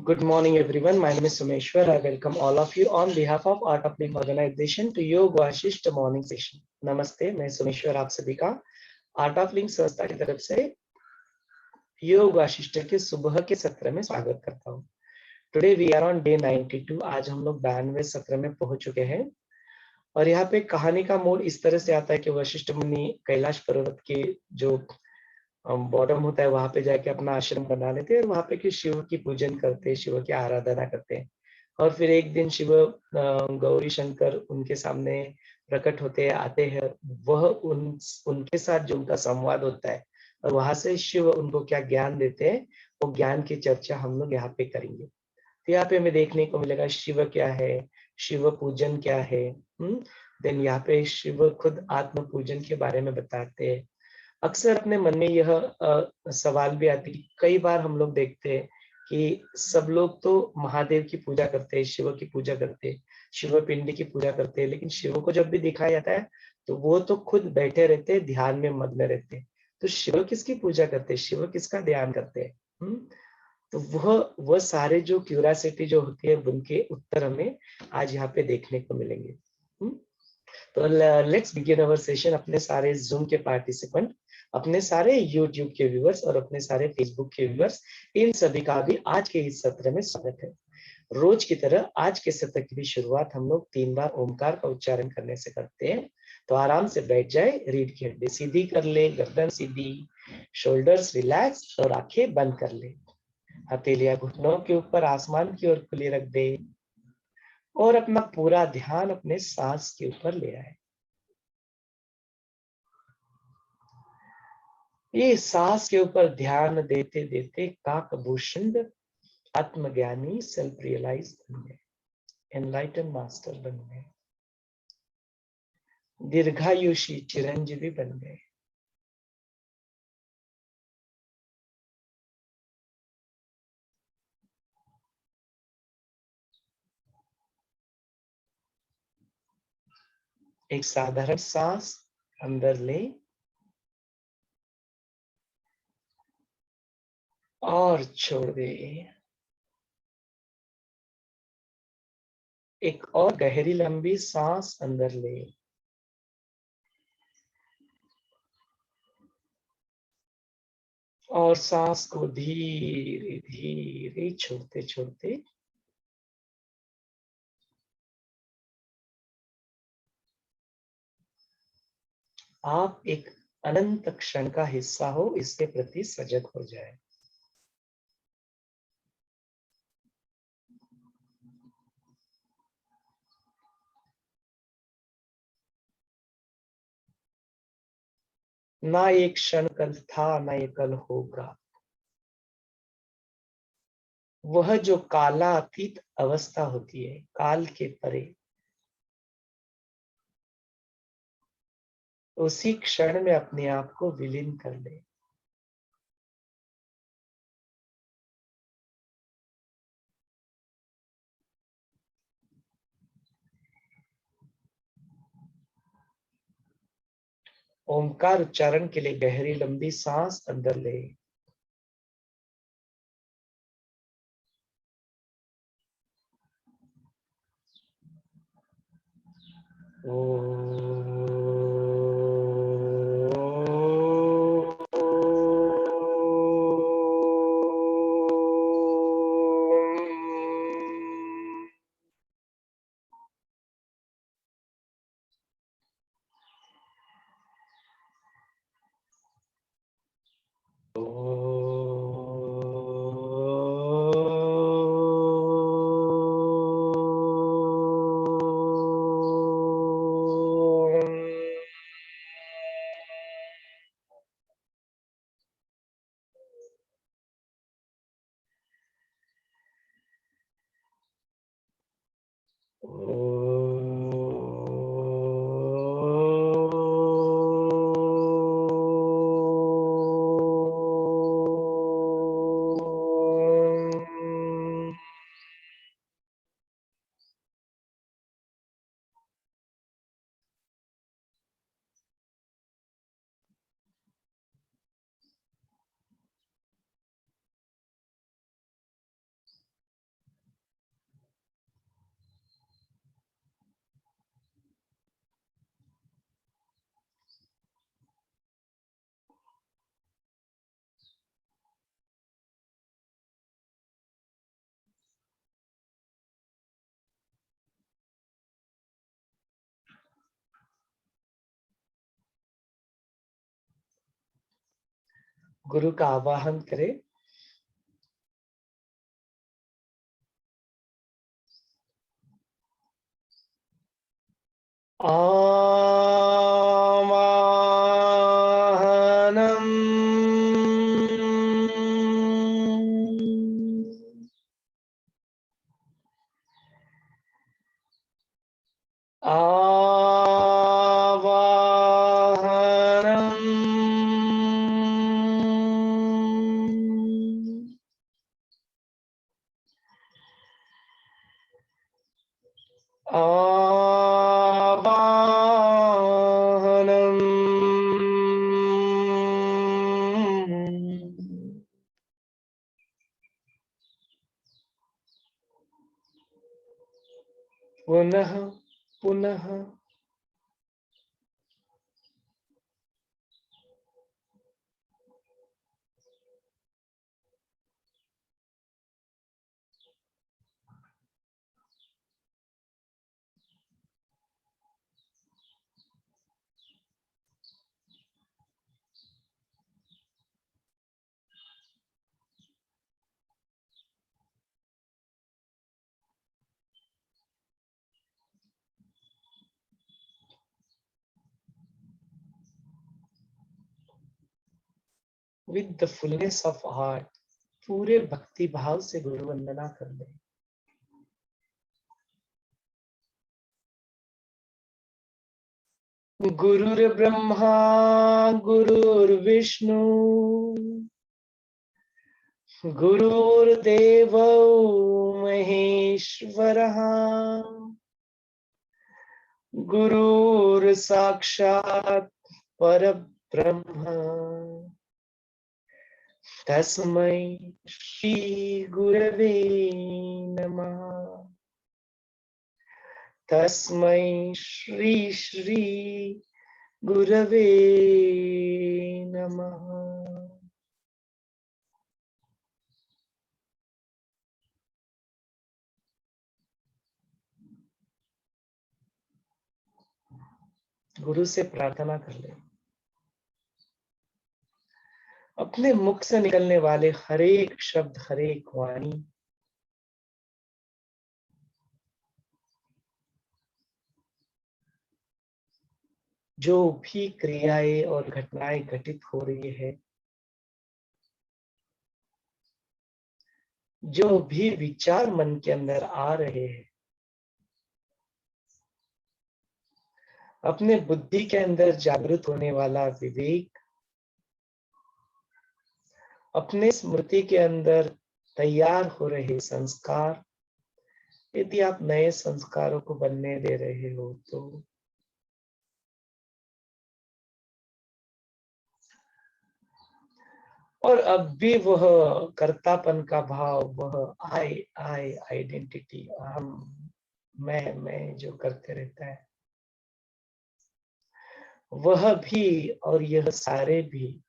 Good morning, everyone. My name is Sumeshwar. I welcome all of you on behalf of Art of Living Organization to योग Vasishtha morning session. नमस्ते, मैं सोमेश्वर आप सभी का art of living संस्था की तरफ से योग वाशिष्ठ के सुबह के सत्र में स्वागत करता हूँ। Today we are on day 92। आज हम लोग 92वें सत्र में पहुंच चुके हैं और यहाँ पे कहानी का मोड़ इस तरह से आता है कि वशिष्ठ मुनि कैलाश पर्वत के जो बॉटम होता है वहां पे जाके अपना आश्रम बना लेते हैं और वहां पे कि शिव की पूजन करते हैं, शिव की आराधना करते हैं। और फिर एक दिन शिव गौरी शंकर उनके सामने प्रकट होते हैं, आते हैं। वह उनके साथ जो उनका संवाद होता है और वहां से शिव उनको क्या ज्ञान देते हैं, वो ज्ञान की चर्चा हम लोग यहाँ पे करेंगे। तो यहाँ पे हमें देखने को मिलेगा शिव क्या है, शिव पूजन क्या है। देन यहाँ पे शिव खुद आत्म पूजन के बारे में बताते हैं। अक्सर अपने मन में यह सवाल भी आती है, कई बार हम लोग देखते हैं कि सब लोग तो महादेव की पूजा करते हैं, शिव की पूजा करते हैं, शिव पिंड की पूजा करते हैं, लेकिन शिव को जब भी दिखाया जाता है तो वो तो खुद बैठे रहते हैं, ध्यान में मग्न रहते हैं। तो शिव किसकी पूजा करते हैं, शिव किसका ध्यान करते हैं? तो वह सारे जो क्यूरियोसिटी जो होती है उनके उत्तर हमें आज यहाँ पे देखने को मिलेंगे। तो लेट्स बिगिन अवर सेशन। अपने सारे जूम के पार्टिसिपेंट, अपने सारे यूट्यूब के व्यूअर्स और अपने सारे फेसबुक के व्यूअर्स, इन सभी का भी आज के इस सत्र में स्वागत है। रोज की तरह आज के सत्र की भी शुरुआत हम लोग 3 बार ओमकार का उच्चारण करने से करते हैं। तो आराम से बैठ जाए, रीढ़ की हड्डी सीधी कर ले, गर्दन सीधी, शोल्डर्स रिलैक्स और आंखें बंद कर ले। हथेलियां घुटनों के ऊपर आसमान की ओर खुली रख दे और अपना पूरा ध्यान अपने सांस के ऊपर ले आए। ये सांस के ऊपर ध्यान देते देते काकभूषण आत्मज्ञानी सेल्फ रियलाइज बन गए, एनलाइटन मास्टर बन गए, दीर्घायुषी चिरंजीवी बन गए। एक साधारण सांस अंदर ले और छोड़ दे। एक और गहरी लंबी सांस अंदर ले और सांस को धीरे धीरे छोड़ते छोड़ते आप एक अनंत क्षण का हिस्सा हो, इसके प्रति सजग हो जाए। ना एक क्षण कल था, ना ये कल होगा। वह जो कालातीत अवस्था होती है, काल के परे, उसी क्षण में अपने आप को विलीन कर ले। ओमकार उच्चारण के लिए गहरी लंबी सांस अंदर ले। गुरु का आवाहन करें। आवाहनम्। आवाहनम्। आवाहनम्। पुनः पुनः with the fullness of heart, पूरे भक्ति भाव से गुरु वंदना कर ले। गुरुर्ब्रह्मा गुरुर्विष्णु गुरुर्देवो महेश्वरः गुरुर्साक्षात् परब्रह्म तस्मै श्री गुरवे नमः। तस्मै श्री श्री गुरवे नमः। गुरु से प्रार्थना कर ले, अपने मुख से निकलने वाले हर एक शब्द, हर एक वाणी जो भी क्रियाएं और घटनाएं घटित हो रही है, जो भी विचार मन के अंदर आ रहे हैं, अपने बुद्धि के अंदर जागृत होने वाला विवेक, अपने स्मृति के अंदर तैयार हो रहे संस्कार, यदि आप नए संस्कारों को बनने दे रहे हो तो और अब भी वह कर्तापन का भाव, वह आई आइडेंटिटी, हम, मैं जो करते रहता है, वह भी और यह सारे भी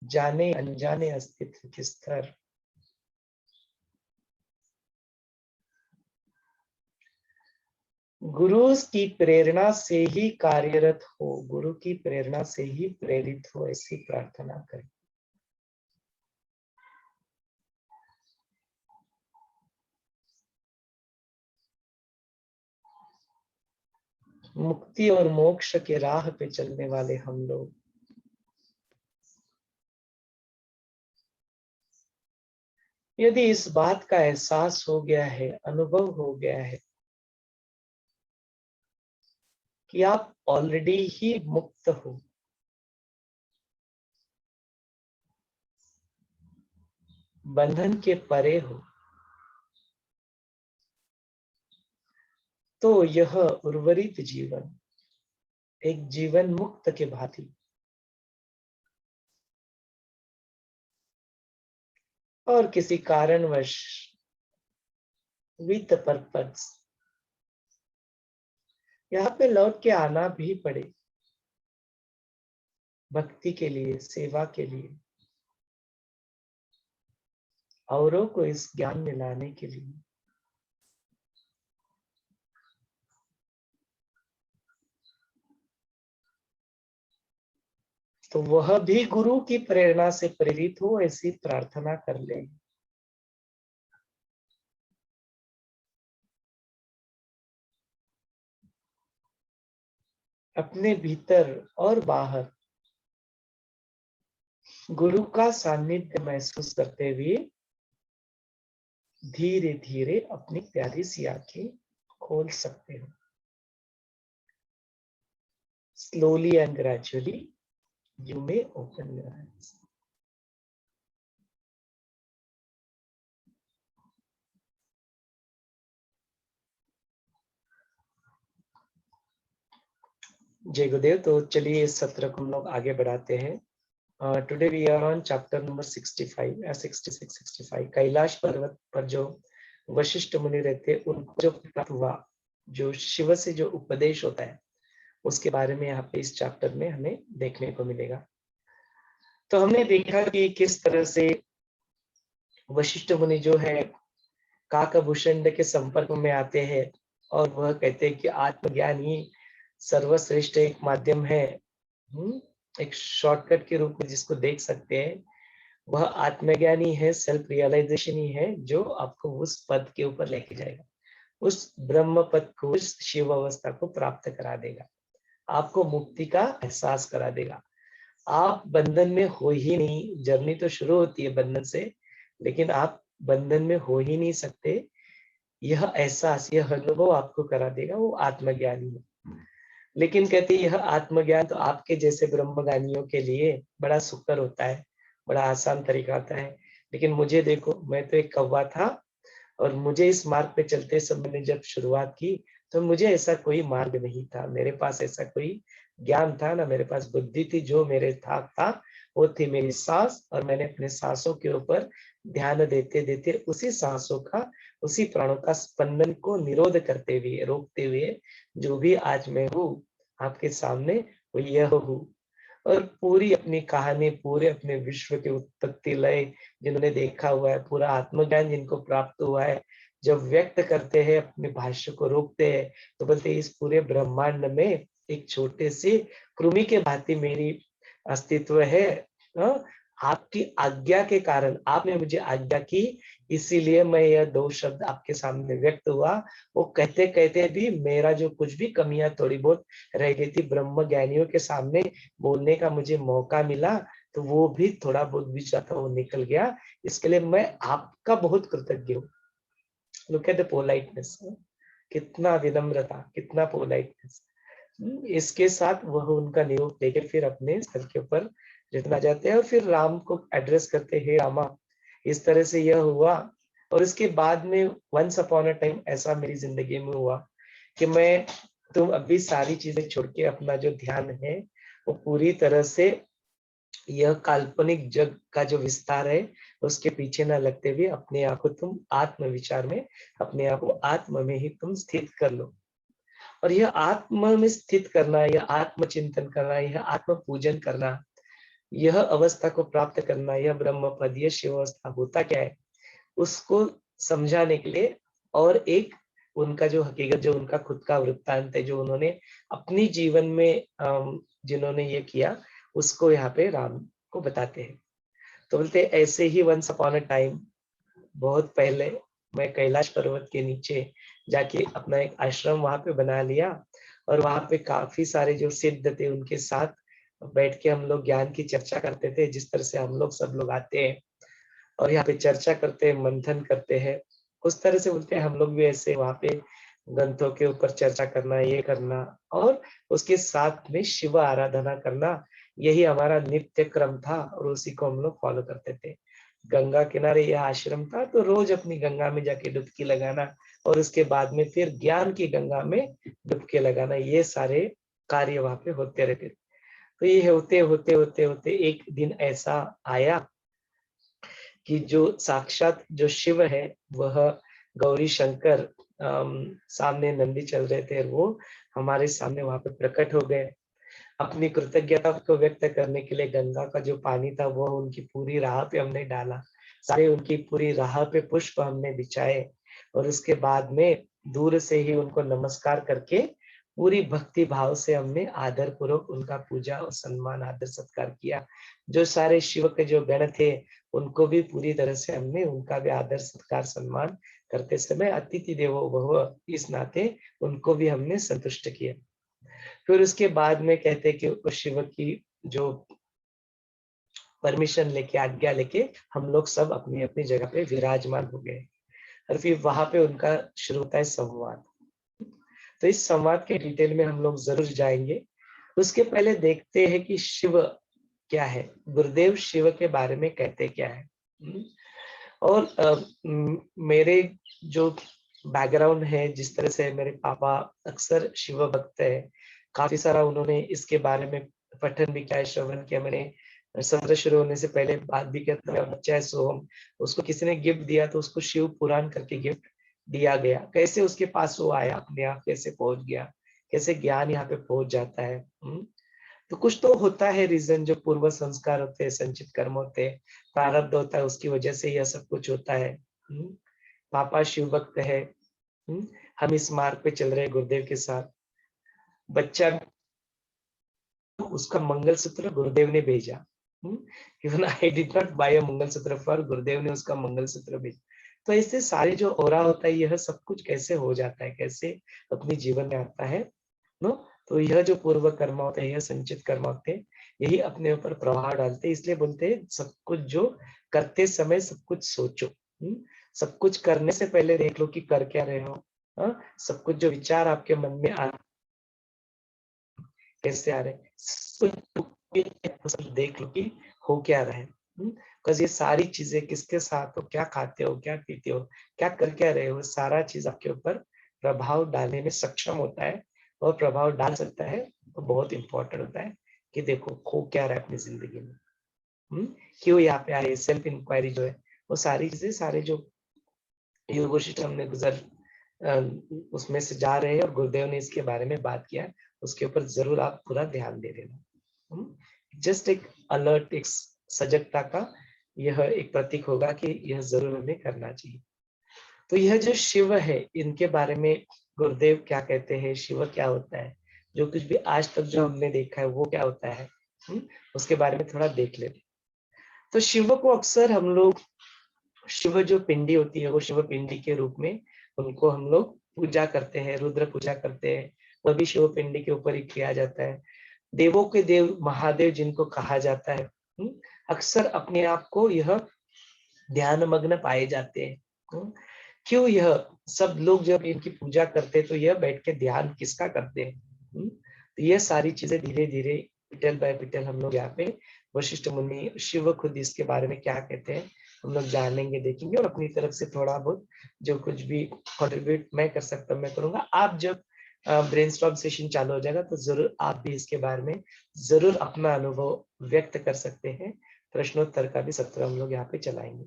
जाने अनजाने अस्तित्व के स्तर गुरु की प्रेरणा से ही कार्यरत हो, गुरु की प्रेरणा से ही प्रेरित हो, ऐसी प्रार्थना करें। मुक्ति और मोक्ष के राह पे चलने वाले हम लोग यदि इस बात का एहसास हो गया है, अनुभव हो गया है कि आप ऑलरेडी ही मुक्त हो, बंधन के परे हो, तो यह उर्वरित जीवन एक जीवन मुक्त के भांति और किसी कारणवश विद पर्पस यहाँ पे लौट के आना भी पड़े, भक्ति के लिए, सेवा के लिए, औरों को इस ज्ञान में लाने के लिए, तो वह भी गुरु की प्रेरणा से प्रेरित हो, ऐसी प्रार्थना कर ले। अपने भीतर और बाहर गुरु का सानिध्य महसूस करते हुए धीरे धीरे अपनी प्यारी सी आंखें खोल सकते हो। Slowly and gradually you may open your eyes. जय गुरुदेव। तो चलिए इस सत्र को हम लोग आगे बढ़ाते हैं। Today we are on chapter number 65 या 66 65। कैलाश पर्वत पर जो वशिष्ठ मुनि रहते, उनको जो प्राप्त हुआ, जो शिव से जो उपदेश होता है, उसके बारे में यहाँ पे इस चैप्टर में हमें देखने को मिलेगा। तो हमने देखा कि किस तरह से वशिष्ठ मुनि जो है काकभूषण के संपर्क में आते हैं और वह कहते हैं कि आत्मज्ञान ही सर्वश्रेष्ठ एक माध्यम है, एक शॉर्टकट के रूप में जिसको देख सकते हैं। वह आत्मज्ञान ही है, सेल्फ रियलाइजेशन ही है जो आपको उस पद के ऊपर लेके जाएगा, उस ब्रह्म पद को, उस शिव अवस्था को प्राप्त करा देगा, आपको मुक्ति का एहसास करा देगा। आप बंधन में हो ही नहीं, जर्नी तो शुरू होती है बंधन से, लेकिन आप बंधन में हो ही नहीं सकते। यह एहसास, यह अनुभव आपको करा देगा वो आत्मज्ञानी है। लेकिन कहते यह आत्मज्ञान तो आपके जैसे ब्रह्मज्ञानियों के लिए बड़ा सुकर होता है, बड़ा आसान तरीका होता है। लेकिन मुझे देखो, मैं तो एक कौवा था और मुझे इस मार्ग पे चलते समय मैंने जब शुरुआत की तो मुझे ऐसा कोई मार्ग नहीं था, मेरे पास ऐसा कोई ज्ञान था ना, मेरे पास बुद्धि थी। जो मेरे था वो थी मेरी सांस, और मैंने अपने सांसों के ऊपर ध्यान देते देते उसी सांसों का, उसी प्राणों का स्पंदन को निरोध करते हुए, रोकते हुए जो भी आज मैं हूँ आपके सामने, वो यह हूँ। और पूरी अपनी कहानी, पूरे अपने विश्व के उत्पत्ति लय जिन्होंने देखा हुआ है, पूरा आत्मज्ञान जिनको प्राप्त हुआ है, जब व्यक्त करते हैं, अपने भाष्य को रोकते हैं, तो बोलते इस पूरे ब्रह्मांड में एक छोटे से कृमि के भांति मेरी अस्तित्व है। आपकी आज्ञा के कारण, आपने मुझे आज्ञा की, इसीलिए मैं यह दो शब्द आपके सामने व्यक्त हुआ। वो कहते कहते भी मेरा जो कुछ भी कमियां थोड़ी बहुत रह गई थी, ब्रह्म ज्ञानियों के सामने बोलने का मुझे मौका मिला, तो वो भी थोड़ा बहुत बीचा था, वो निकल गया। इसके लिए मैं आपका बहुत कृतज्ञ हूँ। लुक एट द पोलाइटनेस, कितना विनम्रता, कितना पोलाइटनेस। इसके साथ वह उनका नियोग लेकर फिर अपने स्थल के ऊपर रिटर्न आ जाते हैं और फिर राम को एड्रेस करते हैं, रामा इस तरह से यह हुआ। और इसके बाद में वंस अपॉन अ टाइम ऐसा मेरी जिंदगी में हुआ कि मैं, तुम अभी सारी चीजें छोड़ के अपना जो ध्यान है वो पूरी तरह से यह काल्पनिक जग का जो विस्तार है उसके पीछे न लगते हुए अपने आप को तुम आत्म विचार में, अपने आप को आत्म में ही तुम स्थित कर लो। और यह आत्म में स्थित करना, यह आत्म चिंतन करना, यह आत्म पूजन करना, यह अवस्था को प्राप्त करना, यह ब्रह्म पद, यह शिव अवस्था होता क्या है, उसको समझाने के लिए और एक उनका जो हकीकत, जो उनका खुद का वृत्तांत है, जो उन्होंने अपनी जीवन में जिन्होंने ये किया, उसको यहाँ पे राम को बताते हैं। तो बोलते ऐसे ही वंस अपॉन अ टाइम, बहुत पहले मैं कैलाश पर्वत के नीचे जाके अपना एक आश्रम वहां पे बना लिया, और वहां पे काफी सारे जो सिद्ध थे उनके साथ बैठ के हम लोग ज्ञान की चर्चा करते थे, जिस तरह से हम लोग सब लोग आते हैं और यहाँ पे चर्चा करते हैं, मंथन करते हैं, उस तरह से बोलते हैं हम लोग भी ऐसे वहां पे ग्रंथों के ऊपर चर्चा करना, ये करना, और उसके साथ में शिव आराधना करना, यही हमारा नित्य क्रम था और उसी को हम लोग फॉलो करते थे। गंगा किनारे यह आश्रम था, तो रोज अपनी गंगा में जाके डुबकी लगाना और उसके बाद में फिर ज्ञान की गंगा में डुबकी लगाना, ये सारे कार्य वहां पे होते रहते थे। तो ये होते होते होते होते एक दिन ऐसा आया कि जो साक्षात जो शिव है, वह गौरी शंकर सामने नंदी चल रहे थे, वो हमारे सामने वहां पे प्रकट हो गए। अपनी कृतज्ञता को व्यक्त करने के लिए गंगा का जो पानी था वो उनकी पूरी राह पे हमने डाला, सारे उनकी पूरी राह पे पुष्प हमने बिछाए, और उसके बाद में दूर से ही उनको नमस्कार करके पूरी भक्ति भाव से हमने आदर पूर्वक उनका पूजा और सम्मान आदर सत्कार किया। जो सारे शिव के जो गण थे उनको भी पूरी तरह से हमने उनका भी आदर सत्कार सम्मान करते समय अतिथि देवो भव इस नाते उनको भी हमने संतुष्ट किया। फिर उसके बाद में कहते हैं कि उस शिव की जो परमिशन लेके आज्ञा लेके हम लोग सब अपनी अपनी जगह पे विराजमान हो गए और फिर वहां पे उनका शुरू होता है संवाद। तो इस संवाद के डिटेल में हम लोग जरूर जाएंगे। उसके पहले देखते हैं कि शिव क्या है, गुरुदेव शिव के बारे में कहते क्या है। और मेरे जो बैकग्राउंड है, जिस तरह से मेरे पापा अक्सर शिव भक्त है, काफी सारा उन्होंने इसके बारे में पठन भी किया है, श्रवण किया। मैंने सत्र शुरू होने से पहले बात भी करता था, बच्चा है सोहम, उसको किसी ने गिफ्ट दिया तो उसको शिव पुराण करके गिफ्ट दिया गया। कैसे उसके पास वो आया, अपने आप कैसे पहुंच गया, कैसे ज्ञान यहाँ पे पहुंच जाता है। तो कुछ तो होता है रीजन, जो पूर्व संस्कार होते हैं, संचित कर्म होते हैं, प्रारब्ध होता है, उसकी वजह से यह सब कुछ होता है। पापा शिव भक्त है, हम इस मार्ग पे चल रहे हैं गुरुदेव के साथ। बच्चा, उसका मंगलसूत्र गुरुदेव ने भेजा। Even I did not buy a mangalsutra for, Gurudev ने उसका मंगलसूत्र भेजा। तो ऐसे सारे जो ओरा होता है, यह सब कुछ कैसे हो जाता है, कैसे अपने जीवन में आता है नो। तो यह जो पूर्व कर्म होते हैं, यह संचित कर्म होते हैं, यही अपने ऊपर प्रभाव डालते हैं। इसलिए बोलते हैं सब कुछ जो करते समय सब कुछ सोचो। सब कुछ करने से पहले देख लो कि कर क्या रहे हो। सब कुछ जो विचार आपके मन में आ कैसे आ रहे हैं, सब देख लो कि हो क्या रहा है। बिकॉज ये सारी चीजें किसके साथ हो, क्या खाते हो, क्या पीते हो, क्या कर क्या रहे हो, सारा चीज आपके ऊपर प्रभाव डालने में सक्षम होता है और प्रभाव डाल सकता है। तो बहुत इंपॉर्टेंट होता है कि देखो हो क्या रहा है अपनी जिंदगी में, क्यों यहाँ पे आए, सेल्फ इंक्वायरी जो है, वो सारी चीजें, सारे जो योग वशिष्ठ हमने गुजर उसमें से जा रहे हैं और गुरुदेव ने इसके बारे में बात किया है, उसके ऊपर जरूर आप पूरा ध्यान दे देना। जस्ट एक अलर्ट, एक सजगता का यह एक प्रतीक होगा कि यह जरूर हमें करना चाहिए। तो यह जो शिव है, इनके बारे में गुरुदेव क्या कहते हैं, शिव क्या होता है, जो कुछ भी आज तक जो हमने देखा है वो क्या होता है, उसके बारे में थोड़ा देख लेते। तो शिव को अक्सर हम लोग, शिव जो पिंडी होती है वो शिव पिंडी के रूप में उनको हम लोग पूजा करते हैं, रुद्र पूजा करते हैं, वो भी शिव पिंडी के ऊपर ही किया जाता है। देवों के देव महादेव जिनको कहा जाता है, अक्सर अपने आप को यह ध्यान मग्न पाए जाते हैं। क्यों यह सब लोग जब इनकी पूजा करते हैं तो यह बैठ के ध्यान किसका करते हैं। तो यह सारी चीजें धीरे धीरे पिटल बाय पिटल हम लोग यहाँ पे वशिष्ठ मुनि, शिव खुद इसके बारे में क्या कहते हैं हम लोग जानेंगे, देखेंगे, और अपनी तरफ से थोड़ा बहुत जो कुछ भी कंट्रीब्यूट मैं कर सकता हूँ मैं करूंगा। आप जब ब्रेनस्टॉर्म सेशन चालू हो जाएगा तो जरूर आप भी इसके बारे में जरूर अपना अनुभव व्यक्त कर सकते हैं। प्रश्नोत्तर का भी सत्र हम लोग यहाँ पे चलाएंगे।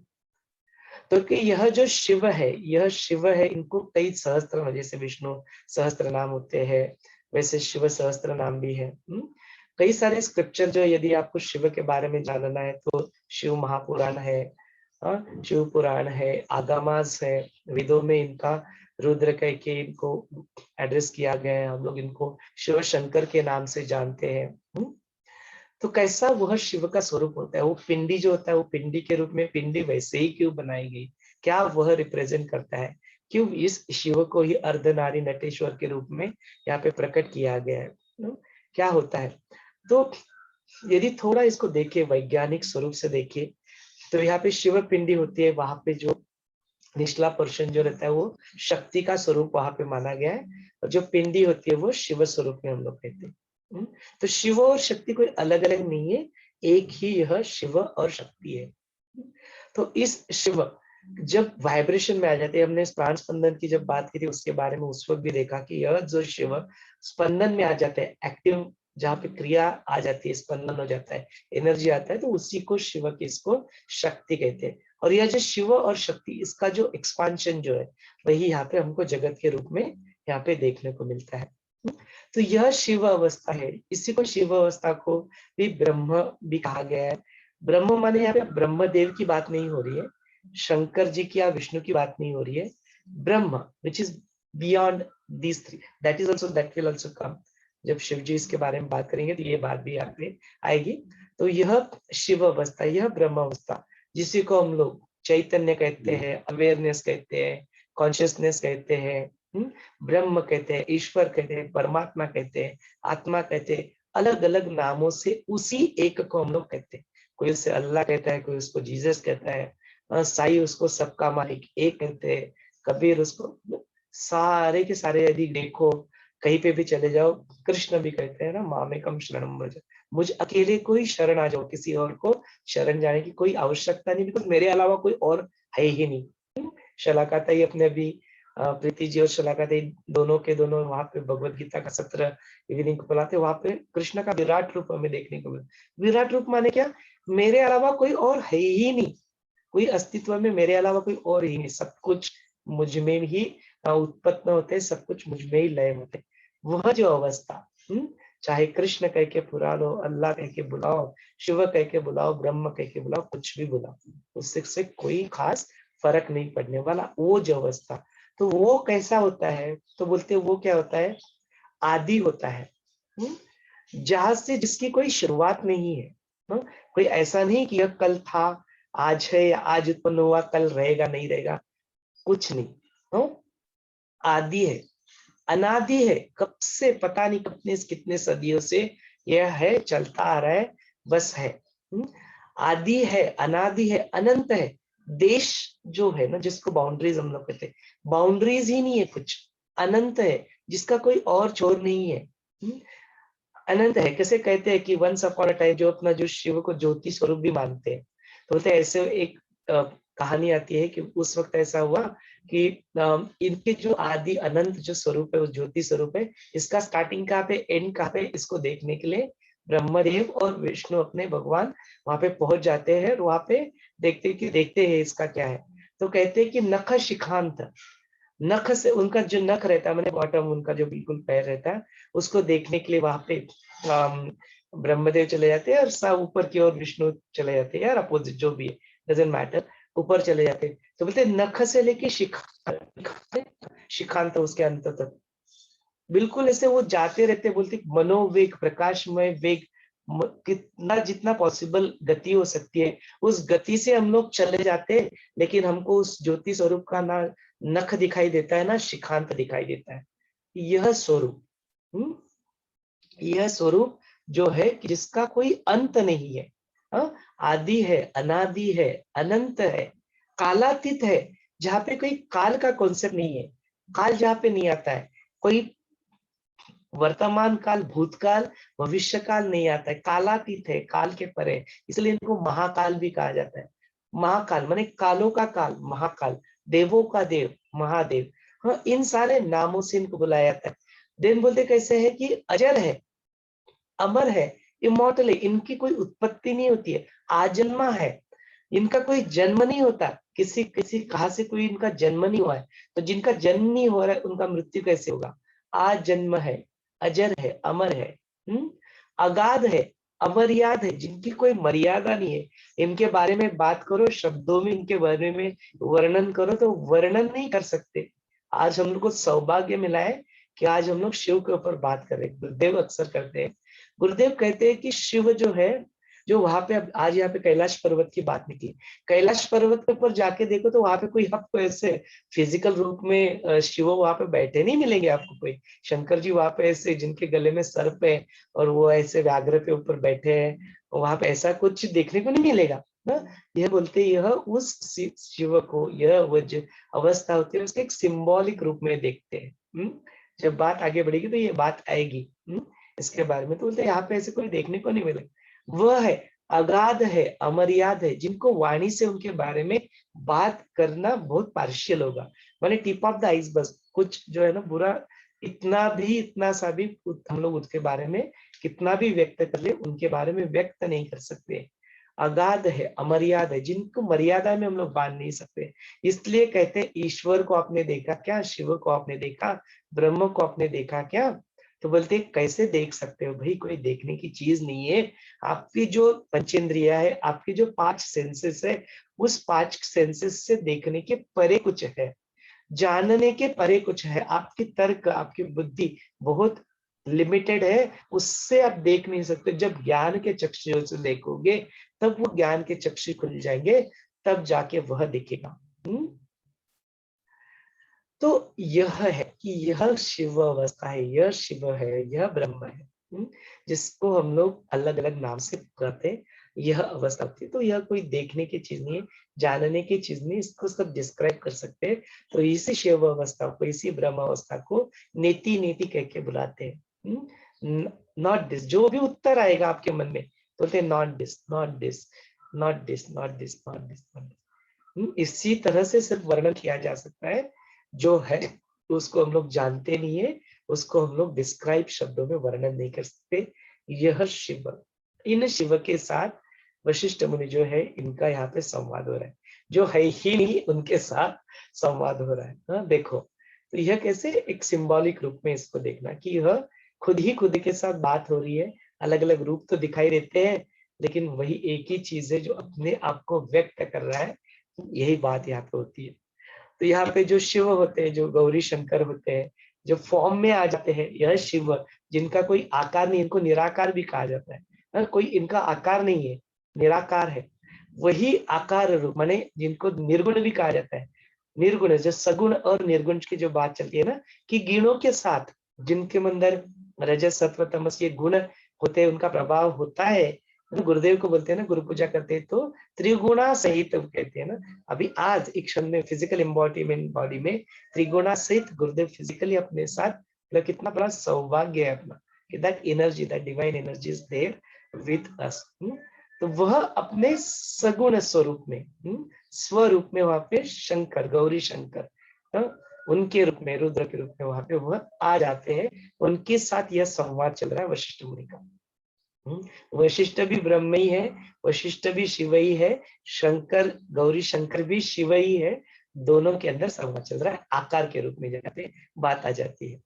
तो कि यह जो शिव है, यह शिव है, इनको कई सहस्त्र, जैसे विष्णु सहस्त्र नाम होते हैं वैसे शिव सहस्त्र नाम भी है। कई सारे स्क्रिप्चर जो, यदि आपको शिव के बारे में जानना है तो शिव महापुराण है, शिव पुराण है, आगमास है, वेदों में इनका रुद्र कह के इनको एड्रेस किया गया है। हम लोग इनको शिव शंकर के नाम से जानते हैं। तो कैसा वह शिव का स्वरूप होता है, वो पिंडी जो होता है, वो पिंडी के रूप में पिंडी वैसे ही क्यों बनाई गई, क्या वह रिप्रेजेंट करता है, क्यों इस शिव को ही अर्धनारी नटेश्वर के रूप में यहाँ पे प्रकट किया गया है, क्या होता है। तो यदि थोड़ा इसको देखे, वैज्ञानिक स्वरूप से देखे, तो यहाँ पे शिव पिंडी होती है, वहां पे जो निचला पोर्शन जो रहता है वो शक्ति का स्वरूप वहां पे माना गया है, और जो पिंडी होती है वो शिव स्वरूप में हम लोग कहते हैं। तो शिव और शक्ति कोई अलग अलग नहीं है, एक ही यह शिव और शक्ति है। तो इस शिव जब वाइब्रेशन में आ जाते हैं, हमने प्राण स्पंदन की जब बात की थी उसके बारे में उस वक्त भी देखा कि यह जो शिव स्पंदन में आ जाते हैं, एक्टिव जहाँ पे क्रिया आ जाती है, स्पंदन हो जाता है, एनर्जी आता है, तो उसी को शिव की, इसको शक्ति कहते हैं। और यह जो शिव और शक्ति, इसका जो एक्सपांशन जो है वही यहाँ पे हमको जगत के रूप में यहाँ पे देखने को मिलता है। तो यह शिव अवस्था है, इसी को शिव अवस्था को भी ब्रह्म भी कहा गया है। ब्रह्म माने यहाँ पे ब्रह्मदेव की बात नहीं हो रही है, शंकर जी की या विष्णु की बात नहीं हो रही है। ब्रह्म which is beyond these three, that will also come. जब शिव जी इसके बारे में बात करेंगे तो ये बात भी यहाँ पे आएगी। तो यह शिव अवस्था, यह ब्रह्म अवस्था, जिसी को हम लोग चैतन्य कहते हैं, अवेयरनेस कहते हैं, कॉन्शियसनेस कहते हैं, ब्रह्म कहते हैं, ईश्वर कहते हैं, परमात्मा कहते हैं, आत्मा कहते हैं, अलग अलग नामों से उसी एक को हम लोग कहते हैं। कोई उसे अल्लाह कहता है, कोई उसको जीसस कहता है, साई उसको सबका मालिक एक कहते हैं, कबीर उसको, सारे के सारे यदि देखो कहीं पे भी चले जाओ, कृष्ण भी कहते हैं ना, मामेकम शरणम व्रज, मुझ अकेले कोई शरण आ जाओ, किसी और को शरण जाने की कोई आवश्यकता नहीं, बिकॉज मेरे अलावा कोई और है ही नहीं। शलाकाताई अपने भी प्रीति जी और शलाकाताई दोनों के दोनों वहां पे भगवत गीता का सत्र इवनिंग को पढ़ाते, वहां पे कृष्ण का विराट रूप हमें देखने को मिला। विराट रूप माने क्या, मेरे अलावा कोई और है ही नहीं, कोई अस्तित्व में मेरे अलावा कोई और ही नहीं, सब कुछ मुझ में ही उत्पन्न होते, सब कुछ मुझ में ही लय होते। वह जो अवस्था, चाहे कृष्ण कह के पुरालो, अल्लाह कह के बुलाओ, शिव कह के बुलाओ, ब्रह्म कह के बुलाओ, कुछ भी बुलाओ, उससे कोई खास फर्क नहीं पड़ने वाला, वो जो अवस्था। तो वो कैसा होता है, तो बोलते वो क्या होता है, आदि होता है, जहां से जिसकी कोई शुरुआत नहीं है। कोई ऐसा नहीं कि यह कल था, आज है, या आज उत्पन्न हुआ, कल रहेगा नहीं रहेगा, कुछ नहीं। आदि है, अनादि है, कब से पता नहीं कितने सदियों से यह है, चलता आ रहा है, बस है। आदि है, अनादि है, अनंत है। देश जो है ना, जिसको बाउंड्रीज हम लोग कहते हैं, बाउंड्रीज ही नहीं है कुछ, अनंत है, जिसका कोई और छोर नहीं है। अनंत है, कैसे कहते हैं कि वंस अपॉन अ टाइम, जो अपना जो शिव को ज्योति स्वरूप भी मानते हैं, तो बोलते ऐसे एक कहानी आती है कि उस वक्त ऐसा हुआ कि इनके जो आदि अनंत जो स्वरूप है, उस ज्योति स्वरूप है, इसका स्टार्टिंग कहाँ पे, एंड कहाँ पे, इसको देखने के लिए ब्रह्मदेव और विष्णु अपने भगवान वहां पे पहुंच जाते हैं, और वहां पे देखते हैं इसका क्या है। तो कहते हैं कि नख शिखांत, नख से उनका जो नख रहता है, मैंने बॉटम, उनका जो बिल्कुल पैर रहता है, उसको देखने के लिए वहां पे ब्रह्मदेव चले जाते हैं, और सब ऊपर की ओर विष्णु चले जाते हैं, यार अपोजिट जो भी है, डजेंट मैटर, ऊपर चले जाते हैं। तो बोलते नख से लेके शिखांत, उसके अंत तक बिल्कुल ऐसे वो जाते रहते, बोलते मनोवेग, प्रकाशमय वेग, कितना जितना पॉसिबल गति हो सकती है, उस गति से हम लोग चले जाते हैं, लेकिन हमको उस ज्योति स्वरूप का ना नख दिखाई देता है, ना शिखांत दिखाई देता है। यह स्वरूप, यह स्वरूप जो है कि जिसका कोई अंत नहीं है, आदि है, अनादि है, अनंत है, कालातीत है, जहाँ पे कोई काल का कॉन्सेप्ट नहीं है, काल जहाँ पे नहीं आता है, कोई वर्तमान काल, भूतकाल, भविष्य काल नहीं आता है, कालातीत है, काल के परे, इसलिए इनको महाकाल भी कहा जाता है। महाकाल माने कालों का काल, महाकाल, देवों का देव, महादेव, हाँ, इन सारे नामों से इनको बुलाया जाता है। देन बोलते कैसे है कि अजर है, अमर है, इमॉर्टल है, इनकी कोई उत्पत्ति नहीं होती है, आजन्मा है, इनका कोई जन्म नहीं होता, किसी किसी कहा से कोई इनका जन्म नहीं हुआ है, तो जिनका जन्म नहीं हो रहा है उनका मृत्यु कैसे होगा। आज जन्म है, अजर है, अमर है, अगाध है, अमर्याद है, जिनकी कोई मर्यादा नहीं है, इनके बारे में बात करो, शब्दों में इनके बारे में वर्णन करो तो वर्णन नहीं कर सकते। आज हम लोग को सौभाग्य मिला है कि आज हम लोग शिव के ऊपर बात कर रहे हैं। गुरुदेव अक्सर करते हैं, गुरुदेव कहते हैं कि शिव जो है, जो वहां पे आज यहाँ पे कैलाश पर्वत की बात निकली, कैलाश पर्वत के ऊपर जाके देखो तो वहां पे कोई आपको ऐसे फिजिकल रूप में शिव वहां पे बैठे नहीं मिलेंगे आपको कोई। शंकर जी वहां पे ऐसे जिनके गले में सर्प है और वो ऐसे व्याघ्र के ऊपर बैठे हैं, वहां पे ऐसा कुछ देखने को नहीं मिलेगा ना। यह बोलते यह उस शिव को, यह वो जो अवस्था होती है उसके एक सिंबॉलिक रूप में देखते हैं। जब बात आगे बढ़ेगी तो ये बात आएगी इसके बारे में। तो बोलते यहाँ पे ऐसे कोई देखने को नहीं मिले। वह है, अगाध है, अमर्याद है, जिनको वाणी से उनके बारे में बात करना बहुत पार्शियल होगा, माने टिप ऑफ द आइस, बस कुछ जो है ना बुरा, इतना सा भी हम लोग उसके बारे में कितना भी व्यक्त कर ले, उनके बारे में व्यक्त नहीं कर सकते। अगाध है, अमर्याद है, जिनको मर्यादा में हम लोग बांध नहीं सकते। इसलिए कहते हैं ईश्वर को आपने देखा क्या, शिव को आपने देखा, ब्रह्म को आपने देखा क्या। तो बोलते कैसे देख सकते हो भाई, कोई देखने की चीज नहीं है। आपकी जो पंचेंद्रिया है, आपकी जो 5 सेंसेस है, उस 5 सेंसेस से देखने के परे कुछ है। जानने के परे कुछ है, आपकी तर्क, आपकी बुद्धि बहुत लिमिटेड है, उससे आप देख नहीं सकते। जब ज्ञान के चक्षुओं से देखोगे तब वो ज्ञान के चक्षु खुल जाएंगे, तब जाके वह दिखेगा। तो यह है कि यह शिव अवस्था है, यह शिव है, यह ब्रह्म है, जिसको हम लोग अलग अलग नाम से पुकारते हैं। यह अवस्था होती है। तो यह कोई देखने की चीज नहीं है, जानने की चीज नहीं, इसको सब डिस्क्राइब कर सकते हैं। तो इसी शिव अवस्था को, इसी ब्रह्म अवस्था को नेति नेति कह के बुलाते हैं। नॉट दिस, जो भी उत्तर आएगा आपके मन में बोलते हैं not this, not this, not this, not this, not this, not this. इसी तरह से सिर्फ वर्णन किया जा सकता है। जो है उसको हम लोग जानते नहीं है, उसको हम लोग डिस्क्राइब शब्दों में वर्णन नहीं कर सकते। यह शिव, इन शिव के साथ वशिष्ठ मुनि जो है, इनका यहाँ पे संवाद हो रहा है। जो है ही नहीं उनके साथ संवाद हो रहा है। हाँ देखो, तो यह कैसे एक सिंबॉलिक रूप में इसको देखना कि यह खुद ही खुद के साथ बात हो रही है। अलग अलग रूप तो दिखाई देते हैं, लेकिन वही एक ही चीज है जो अपने आप को व्यक्त कर रहा है। यही बात यहाँ पे होती है। तो यहाँ पे जो शिव होते हैं, जो गौरी शंकर होते हैं, जो फॉर्म में आ जाते हैं, यह शिव, जिनका कोई आकार नहीं, इनको निराकार भी कहा जाता है। कोई इनका आकार नहीं है, निराकार है। वही आकार रूप माने जिनको निर्गुण भी कहा जाता है। निर्गुण, जो सगुण और निर्गुण की जो बात चलती है ना, कि गुणों के साथ, जिनके अंदर रजस सत्व तमस ये गुण होते हैं, उनका प्रभाव होता है। गुरुदेव को बोलते हैं ना, गुरु पूजा करते हैं तो त्रिगुणा सहित कहते हैं ना। अभी आज एक क्षण में फिजिकल एम्बॉडीमेंट बॉडी में त्रिगुणा सहित गुरुदेव फिजिकली अपने साथ, मतलब कितना बड़ा सौभाग्य है अपना कि that energy, that divine energy is there with us. तो वह अपने सगुण स्वरूप में, स्वरूप में वहां पे शंकर, गौरी शंकर, उनके रूप में, रुद्र के रूप में वहां पे वह आ जाते हैं। उनके साथ यह संवाद चल रहा है वशिष्ठ मुनि का। वशिष्ठ भी ब्रह्म ही है, वशिष्ठ भी शिव ही है, शंकर, गौरी शंकर भी शिव ही है। दोनों के अंदर संवाद चल रहा है, आकार के रूप में जहाँ पे बात आ जाती है।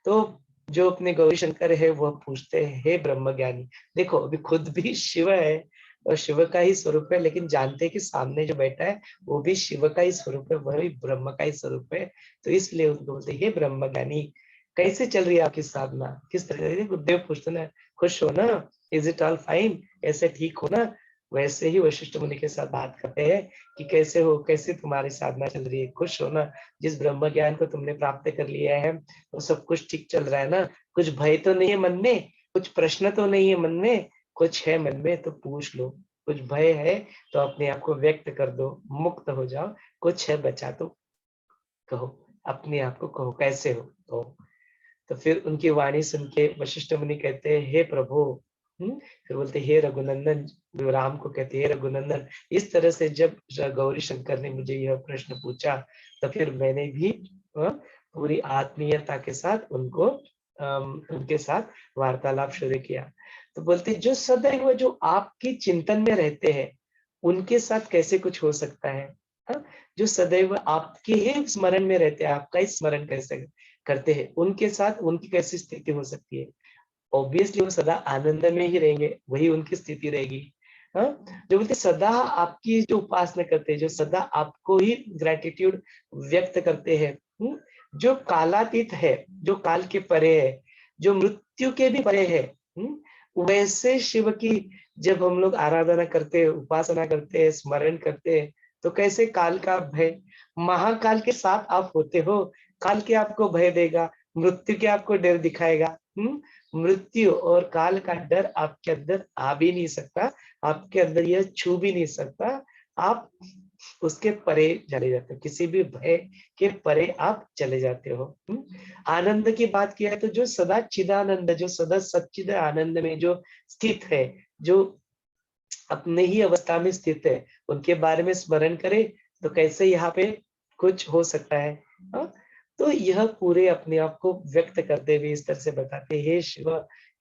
तो जो अपने गौरी शंकर है वह पूछते हैं, हे ब्रह्म ज्ञानी। देखो अभी खुद भी शिव है और शिव का ही स्वरूप है, लेकिन जानते हैं कि सामने जो बैठा है वो भी शिव का ही स्वरूप है, वह भी ब्रह्म का ही स्वरूप है। तो इसलिए उनको बोलते हैं, हे ब्रह्म ज्ञानी, कैसे चल रही है आपकी साधना, किस तरह से? गुरुदेव पूछते ना, खुश हो ना, इज इट ऑल फाइन, ऐसे ठीक हो ना? वैसे ही वशिष्ठ मुनि के साथ बात करते हैं कि कैसे हो, कैसे तुम्हारी साधना चल रही है, खुश हो ना? जिस ब्रह्म ज्ञान को तुमने प्राप्त कर लिया है तो सब कुछ ठीक चल रहा है ना? कुछ भय तो नहीं है मन में, कुछ प्रश्न तो नहीं है मन में, कुछ है मन में तो पूछ लो। कुछ भय है तो अपने आप को व्यक्त कर दो, मुक्त हो जाओ। कुछ है बचा तो कहो, अपने आप को कहो, कैसे हो कहो। तो फिर उनकी वाणी सुन के वशिष्ठ मुनि कहते हैं, हे प्रभु। फिर बोलते हे रघुनंदन, राम को कहते हैं, हे रघुनंदन। इस तरह से जब गौरी शंकर ने मुझे यह प्रश्न पूछा, तो फिर मैंने भी पूरी आत्मीयता के साथ उनको उनके साथ वार्तालाप शुरू किया। तो बोलते जो सदैव जो आपकी चिंतन में रहते हैं, उनके साथ कैसे कुछ हो सकता है? हाँ? जो सदैव आपके ही स्मरण में रहते हैं, आपका ही स्मरण कैसे करते हैं, उनके साथ उनकी कैसी स्थिति हो सकती है? ऑब्वियसली वो सदा आनंद में ही रहेंगे, वही उनकी स्थिति रहेगी। हाँ? जो बोलते सदा आपकी जो उपासना करते हैं, जो सदा आपको ही ग्रेटिट्यूड व्यक्त करते हैं, जो कालातीत है, जो काल के परे है, जो मृत्यु के भी परे है, वैसे शिव की जब हम लोग आराधना करते हैं, उपासना करते हैं, स्मरण करते हैं, तो कैसे काल का भय, महाकाल के साथ आप होते हो, काल के आपको भय देगा, मृत्यु के आपको डर दिखाएगा। मृत्यु और काल का डर आपके अंदर आ भी नहीं सकता, आपके अंदर यह छू भी नहीं सकता। आप उसके परे चले जाते हो, किसी भी भय के परे आप चले जाते हो। आनंद की बात किया है तो जो सदा चिदानंद, जो सदा सच्चिद आनंद में जो स्थित है, जो अपने ही अवस्था में स्थित है, उनके बारे में स्मरण करें तो कैसे यहाँ पे कुछ हो सकता है? हाँ? तो यह पूरे अपने आप को व्यक्त करते हुए इस तरह से बताते, हे शिव,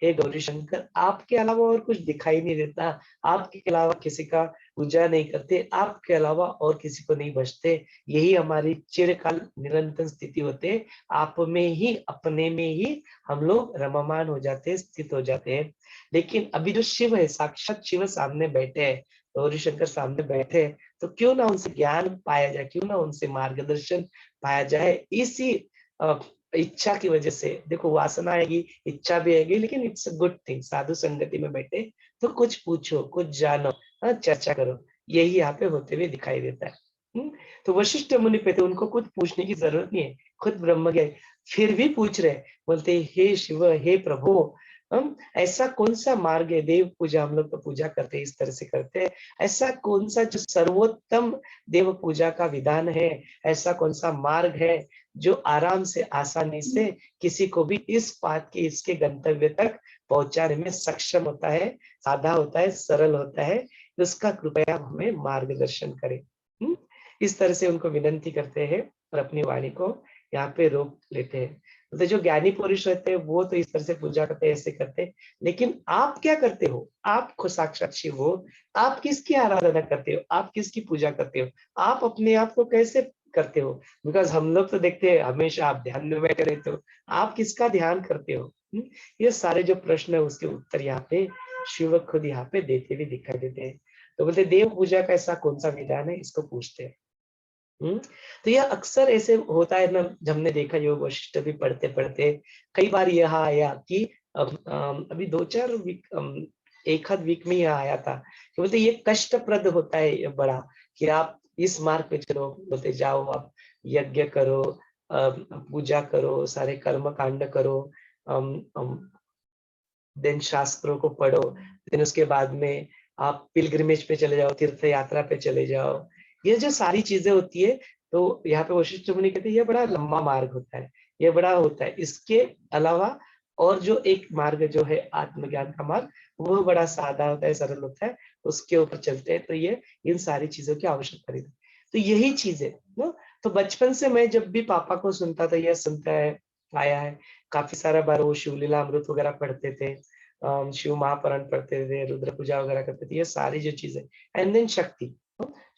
हे गौरी शंकर, आपके अलावा और कुछ दिखाई नहीं देता, आपके अलावा किसी का पूजा नहीं करते, आपके अलावा और किसी को नहीं बचते। यही हमारी चिरकाल निरंतर स्थिति होते, आप में ही, अपने में ही हम लोग रममान हो जाते हैं, स्थित हो जाते हैं। लेकिन अभी जो शिव है, साक्षात शिव सामने बैठे हैं, गौरीशंकर सामने बैठे, तो क्यों ना उनसे ज्ञान पाया जाए, क्यों ना उनसे मार्गदर्शन पाया जाए। इसी इच्छा की वजह से, देखो वासना आएगी, इच्छा भी आएगी, लेकिन इट्स अ गुड थिंग। साधु संगति में बैठे तो कुछ पूछो, कुछ जानो, हाँ, चर्चा करो, यही यहाँ पे होते हुए दिखाई देता है। तो वशिष्ठ मुनि पे थे, उनको कुछ पूछने की जरूरत नहीं है, खुद ब्रह्म ज्ञानी, फिर भी पूछ रहे, बोलते हे शिव, हे प्रभु, हम ऐसा कौन सा मार्ग है, देव पूजा हम लोग तो पूजा करते हैं, इस तरह से करते हैं, ऐसा कौन सा जो सर्वोत्तम देव पूजा का विधान है, ऐसा कौन सा मार्ग है जो आराम से, आसानी से किसी को भी इस बात के, इसके गंतव्य तक पहुंचाने में सक्षम होता है, सादा होता है, सरल होता है, उसका कृपया हमें मार्गदर्शन करें। इस तरह से उनको विनंती करते हैं और अपनी वाणी को यहाँ पे रोक लेते हैं। तो जो ज्ञानी पुरुष रहते हैं वो तो इस तरह से पूजा करते हैं, ऐसे करते हैं, लेकिन आप क्या करते हो, आप खुद साक्षात शिव हो, आप किसकी आराधना करते हो, आप किसकी पूजा करते हो, आप अपने आप को कैसे करते हो? बिकॉज हम लोग तो देखते हैं हमेशा आप ध्यान में बैठे रहते हो, आप किसका ध्यान करते हो? ये सारे जो प्रश्न है उसके उत्तर यहाँ पे शिव खुद यहाँ पे देते हुए दिखाई देते हैं। तो बोलते देव पूजा का ऐसा कौन सा विधान है, इसको पूछते हैं। तो यह अक्सर ऐसे होता है ना, जब हमने देखा योग वशिष्ठ भी पढ़ते पढ़ते कई बार यह आया कि अभी 2-4 वीक, एक आध वीक में यह आया था कि बोलते ये कष्टप्रद होता है ये बड़ा, कि आप इस मार्ग पे चलो, बोलते जाओ आप यज्ञ करो, पूजा करो, सारे कर्म कांड करो, देन शास्त्रों को पढ़ो, देन उसके बाद में आप पिलग्रिमेज पे चले जाओ, तीर्थ यात्रा पे चले जाओ, ये जो सारी चीजें होती है, तो यहाँ पे वशिष्ठ मुनि कहते हैं ये बड़ा लंबा मार्ग होता है, ये बड़ा होता है। इसके अलावा और जो एक मार्ग जो है आत्मज्ञान का मार्ग, वो बड़ा सादा होता है, सरल होता है, उसके ऊपर चलते हैं। तो ये इन सारी चीजों की आवश्यकता नहीं। तो यही चीज है ना। तो बचपन से मैं जब भी पापा को सुनता था, यह सुनता है आया है, काफी सारा बार वो शिवलीला अमृत वगैरह पढ़ते थे, शिव महापुराण पढ़ते थे, रुद्र पूजा वगैरह करते थे, ये सारी जो चीजें, एंड देन शक्ति,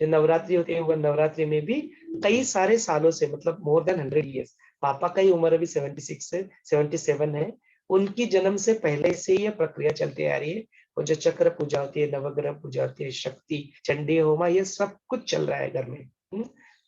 जो नवरात्रि होती है, वो नवरात्रि में भी कई सारे सालों से, मतलब मोर देन 100 years, पापा का ही उम्र अभी 76 से 77 है, उनकी जन्म से पहले से ये प्रक्रिया चलती आ रही है। वो जो चक्र पूजा होती है, नवग्रह पूजा होती है, शक्ति चंडी होमा, ये सब कुछ चल रहा है घर में।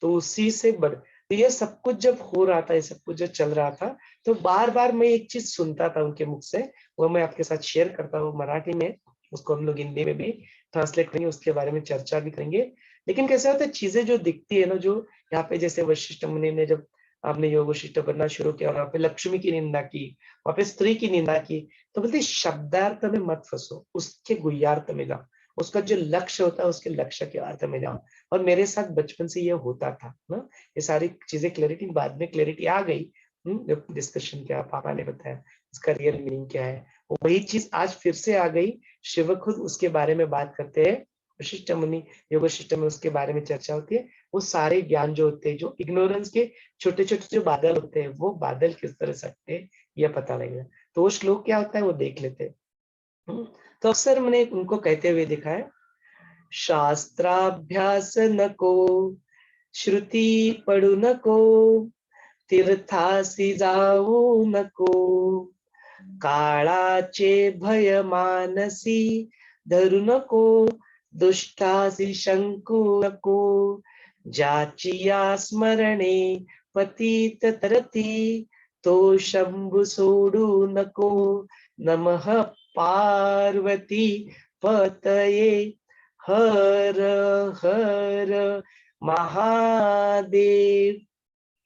तो उसी से बढ़, तो ये सब कुछ जब हो रहा था, ये सब कुछ जब चल रहा था, तो बार बार मैं एक चीज सुनता था उनके मुख से, वो मैं आपके साथ शेयर करता हूँ मराठी में, उसको हम लोग हिंदी में भी ट्रांसलेट करेंगे, उसके बारे में चर्चा भी करेंगे। लेकिन कैसे होता है, चीजें जो दिखती है ना, जो यहाँ पे जैसे वशिष्ठ मुनि ने जब आपने योग वशिष्ठ करना शुरू किया और वहाँ पे लक्ष्मी की निंदा की, वहाँ पे स्त्री की निंदा की, तो बोलते शब्दार्थ में मत फंसो, उसके गुह्यार्थ में जाओ, उसका जो लक्ष्य होता है उसके लक्ष्य के अर्थ में जाओ। और मेरे साथ बचपन से ये होता था ना, ये सारी चीजें क्लैरिटी, बाद में क्लैरिटी आ गई, जब डिस्कशन किया, पापा ने बताया इसका रियल मीनिंग क्या है, वही चीज आज फिर से आ गई। शिव खुद उसके बारे में बात करते हैं, वशिष्ठ मुनि योग वशिष्ठ में उसके बारे में चर्चा होती है। वो सारे ज्ञान जो होते हैं, जो इग्नोरेंस के छोटे छोटे जो बादल होते हैं, वो बादल किस तरह से हटते हैं, यह पता लगेगा। तो वो श्लोक क्या होता है वो देख लेते हैं। तो अक्सर मैंने उनको कहते हुए देखा है, शास्त्राभ्यास नको, श्रुति पढ़ू नको, तीर्थासी जाऊ नको, काळाचे भय मानसी धरू नको, दुष्टासी शंकू नको, ज्याची या स्मरणे पतित तरती, तो शंभू सोडू नको, नमः पार्वती पतये हर हर महादेव।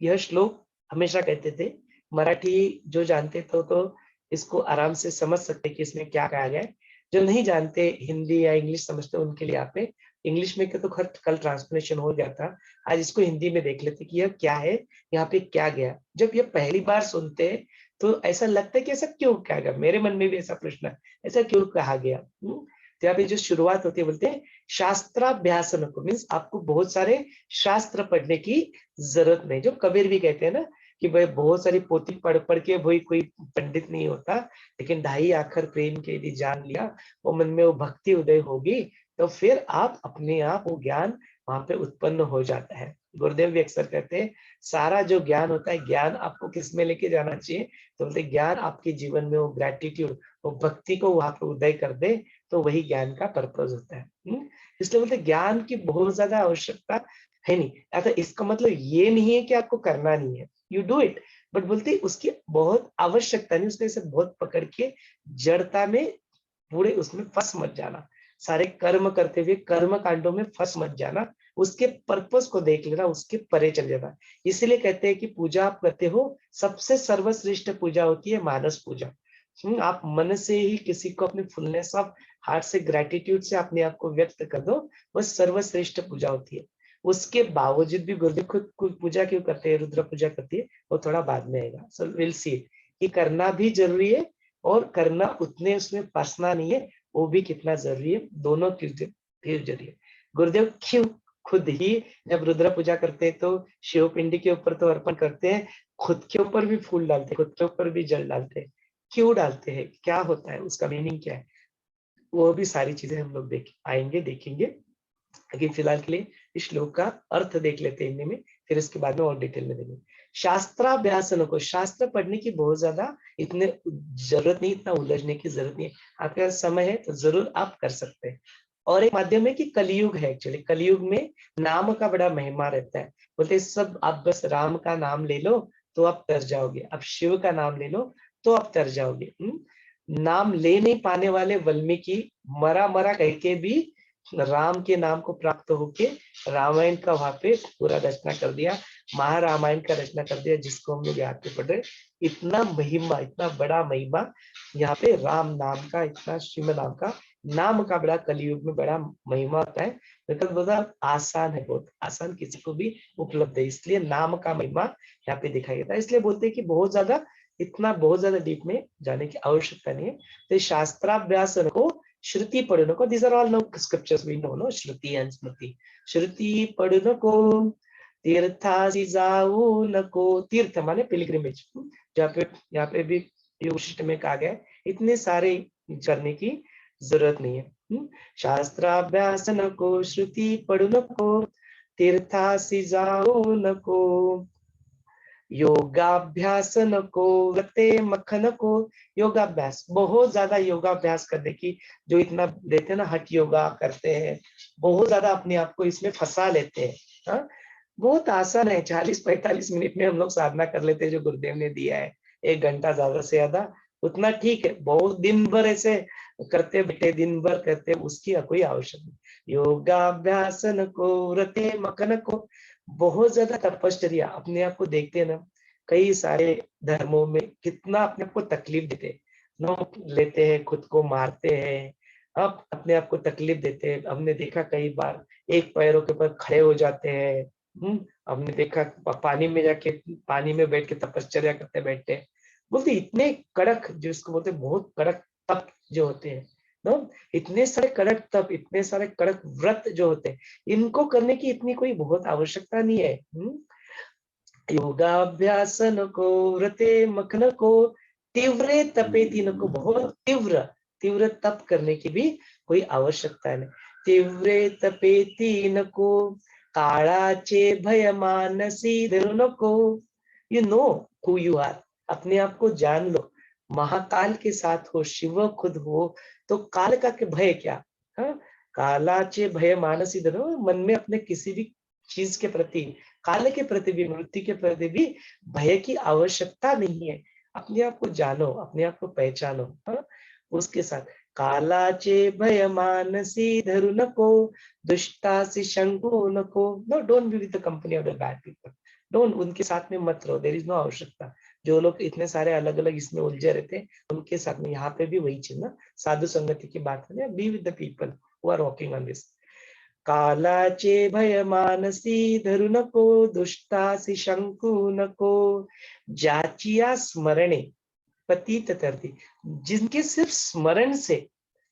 यह श्लोक हमेशा कहते थे। मराठी जो जानते तो इसको आराम से समझ सकते कि इसमें क्या कहा गया है। जो नहीं जानते, हिंदी या इंग्लिश समझते, उनके लिए यहाँ पे इंग्लिश में तो कल ट्रांसलेशन हो गया था, आज इसको हिंदी में देख लेते कि यह क्या है, यहाँ पे क्या गया। जब ये पहली बार सुनते हैं तो ऐसा लगता है कि ऐसा क्यों कहा गया, मेरे मन में भी ऐसा प्रश्न है, ऐसा क्यों कहा गया। तो यहाँ पे जो शुरुआत होती है, बोलते हैं शास्त्राभ्यास नको, मीन्स आपको बहुत सारे शास्त्र पढ़ने की जरूरत नहीं। जो कबीर भी कहते हैं ना कि भाई बहुत सारी पोथी पढ़ पढ़ के वही कोई पंडित नहीं होता, लेकिन ढाई आखर प्रेम के यदि जान लिया, वो मन में वो भक्ति उदय होगी, तो फिर आप अपने आप वो ज्ञान वहां पे उत्पन्न हो जाता है। गुरुदेव भी अक्सर कहते हैं सारा जो ज्ञान होता है, ज्ञान आपको किस में लेके जाना चाहिए, तो बोलते ज्ञान आपके जीवन में वो ग्रेटिट्यूड, वो भक्ति को वहां पर उदय कर दे, तो वही ज्ञान का पर्पज होता है। इसलिए बोलते ज्ञान की बहुत ज्यादा आवश्यकता है नहीं। अतः इसका मतलब ये नहीं है कि आपको करना नहीं है, यू डू इट, बट बोलते उसकी बहुत आवश्यकता नहीं, उसको इसे बहुत पकड़ के जड़ता में पूरे उसमें फंस मत जाना, सारे कर्म करते हुए कर्म कांडों में फंस मत जाना, उसके पर्पस को देख लेना, उसके परे चल जाना। इसीलिए कहते हैं कि पूजा आप करते हो, सबसे सर्वश्रेष्ठ पूजा होती है मानस पूजा। आप मन से ही किसी को अपने फुलनेस ऑफ हार्ट से, ग्रेटिट्यूड से अपने आप को व्यक्त कर दो, वह सर्वश्रेष्ठ पूजा होती है। उसके बावजूद भी गुरुदेव खुद पूजा क्यों करते हैं, रुद्र पूजा करती है, वो थोड़ा बाद में आएगा। सो विल सी कि करना भी जरूरी है और करना उतने उसमें फंसना नहीं है, वो भी कितना जरूरी है, दोनों फिर जरूरी है। गुरुदेव क्यों खुद ही जब रुद्र पूजा करते हैं तो शिव पिंडी के ऊपर तो अर्पण करते हैं, खुद के ऊपर भी फूल डालते हैं, खुद के ऊपर भी जल डालते हैं। क्यों डालते हैं, क्या होता है, उसका मीनिंग क्या है, वो भी सारी चीजें हम लोग देखेंगे। लेकिन फिलहाल के लिए इस श्लोक का अर्थ देख लेते हैं हिंदी में, फिर इसके बाद में और डिटेल में देंगे। शास्त्राभ्यासन को, शास्त्र पढ़ने की बहुत ज्यादा इतने जरूरत नहीं, इतना उलझने की जरूरत नहीं है। आपके पास समय है तो जरूर आप कर सकते हैं। और एक माध्यम है कि कलयुग है, एक्चुअली कलयुग में नाम का बड़ा महिमा रहता है। बोलते सब आप बस राम का नाम ले लो तो आप तर जाओगे, आप शिव का नाम ले लो तो आप तर जाओगे। नाम ले नहीं पाने वाले वाल्मीकि मरा मरा कह के भी राम के नाम को प्राप्त होके रामायण का वहां पे पूरा रचना कर दिया, महारामायण का रचना कर दिया, जिसको हम लोग याद पे पढ़ रहे। इतना महिमा, इतना बड़ा महिमा यहाँ पे राम नाम का, इतना श्रीमद नाम का, नाम का बड़ा कलयुग में बड़ा महिमा होता है। मतलब बहुत आसान है, बहुत आसान, किसी को भी उपलब्ध है, इसलिए नाम का महिमा यहाँ पे दिखाई देता है। इसलिए बोलते हैं कि बहुत ज्यादा डीप में जाने की आवश्यकता नहीं है। तो शास्त्राभ्यास को, श्रुति पढ़ने को, these are all now scriptures we know, no? Shruti and स्मृति। श्रुति पढ़ने को, तीर्थासी जाऊ नको, तीर्थ माने पिलग्रिमेज, यहाँ पे भी योग शिष्ट में कहा गया है, इतने सारे करने की जरूरत नहीं है। शास्त्राभ्यासन को, श्रुति पढ़ने को, तीर्थासी जाऊ नको, योगाभ्यासन को, व्रते मखन को। योगाभ्यास, बहुत ज्यादा योगाभ्यास करने की, जो इतना देते हैं ना, हठ योगा करते हैं, बहुत ज्यादा अपने आप को इसमें फंसा लेते हैं। हाँ, बहुत आसान है, 40-45 मिनट में हम लोग साधना कर लेते हैं, जो गुरुदेव ने दिया है, 1 घंटा ज्यादा से ज्यादा उतना ठीक है। बहुत दिन भर ऐसे करते बैठे, दिन भर करते, उसकी कोई आवश्यकता नहीं। योगाभ्यासन को, व्रते मखन को, बहुत ज्यादा तपश्चर्या, अपने आप को देखते हैं ना, कई सारे धर्मों में कितना अपने आप को तकलीफ देते हैं, नोक लेते हैं, खुद को मारते हैं, अब अपने आप को तकलीफ देते हैं। हमने देखा कई बार एक पैरों के ऊपर खड़े हो जाते हैं। हमने देखा पानी में जाके, पानी में बैठ के तपश्चर्या करते बैठते हैं। बोलते इतने कड़क, जिसको बोलते बहुत कड़क तप जो होते हैं, नो, इतने सारे कड़क तप, इतने सारे कड़क व्रत जो होते हैं, इनको करने की इतनी कोई बहुत आवश्यकता नहीं है। योगाभ्यासन को, व्रते मखन को, तीव्र तपे तीन को, बहुत तीव्र तीव्र तप करने की भी कोई आवश्यकता नहीं। तीव्र तपे तीन को, काळाचे भय मानसी धरुन को। You know who you are, अपने आप को जान लो, महाकाल के साथ हो, शिव खुद हो, तो काल का के भय क्या। हाँ, कालाचे भय मानसी धरुन, मन में अपने किसी भी चीज के प्रति, काल के प्रति भी, मृत्यु के प्रति भी भय की आवश्यकता नहीं है। अपने आप को जानो, अपने आप को पहचानो। हाँ? उसके साथ कालाचे भय मानसी धरुन को, दुष्टासी शंको नको। No, don't be with the company of the bad people, don't, उनके साथ में मत रहो, देयर इज नो आवश्यकता। जो लोग इतने सारे अलग अलग इसमें उलझे रहते हैं, उनके साथ में, यहाँ पे भी वही चीज ना, साधु संगति की बात है, be with the people who are walking on this. कालाचे भय मानसी धरु नको, दुष्टासी शंकु नको, जाचिया स्मरणे पतित तरती। जिनके सिर्फ स्मरण से,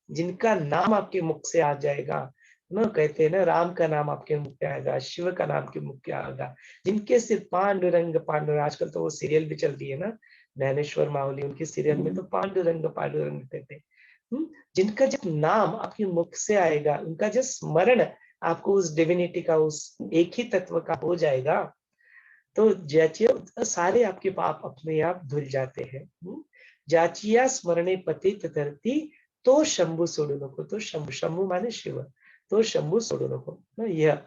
जिनका नाम आपके मुख से आ जाएगा ना, कहते हैं ना, राम का नाम आपके मुख पे आएगा, शिव का नाम के मुख पे आएगा, जिनके सिर्फ पांडुरंग पांडुरंग, आजकल तो वो सीरियल भी चल रही है ना, ज्ञानेश्वर मावली, उनके सीरियल में तो पांडुरंग पांडुरंग कहते हैं। जिनका जब नाम आपके मुख से आएगा, उनका जब स्मरण आपको उस डिविनिटी का, उस एक ही तत्व का हो जाएगा, तो जाचिया सारे आपके पाप अपने आप धुल जाते हैं। जाचिया स्मरणे पतित धरती तो शंभु सोडू नको, तो शंभु, शंभु माने शिव, तो शंभु सोडू नको ना। यह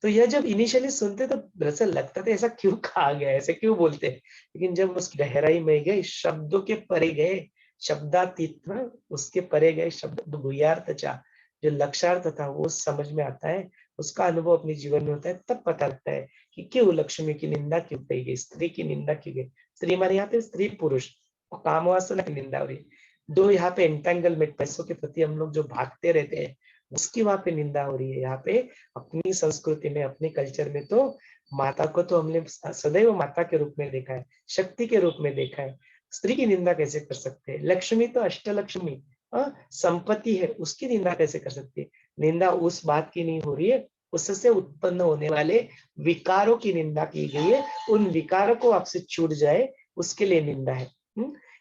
तो यह जब इनिशियली सुनते तो दरअसल लगता था ऐसा क्यों कहा गया, ऐसे क्यों बोलते हैं, लेकिन जब उस गहराई में गए, शब्दों के परे गए, शब्दातीत ना, उसके परे गए, शब्द भूयार्थ चा, जो लक्षार्थ था वो समझ में आता है, उसका अनुभव अपने जीवन में होता है, तब पता लगता है कि क्यों लक्ष्मी की निंदा क्यों कही गई, स्त्री की निंदा क्यों गई। स्त्री माने यहाँ पे स्त्री पुरुष, और काम वासना की निंदा हो रही है। दो यहाँ पे एंटेंगलमेंट, पैसों के प्रति हम लोग जो भागते रहते हैं, उसकी वहां पे निंदा हो रही है। यहाँ पे अपनी संस्कृति में, अपने कल्चर में तो माता को तो हमने सदैव माता के रूप में देखा है, शक्ति के रूप में देखा है। स्त्री की निंदा कैसे कर सकते हैं? लक्ष्मी तो अष्टलक्ष्मी संपत्ति है, उसकी निंदा कैसे कर सकती है? निंदा उस बात की नहीं हो रही है, उससे उत्पन्न होने वाले विकारों की निंदा की गई है। उन विकारों को आपसे छूट जाए, उसके लिए निंदा है।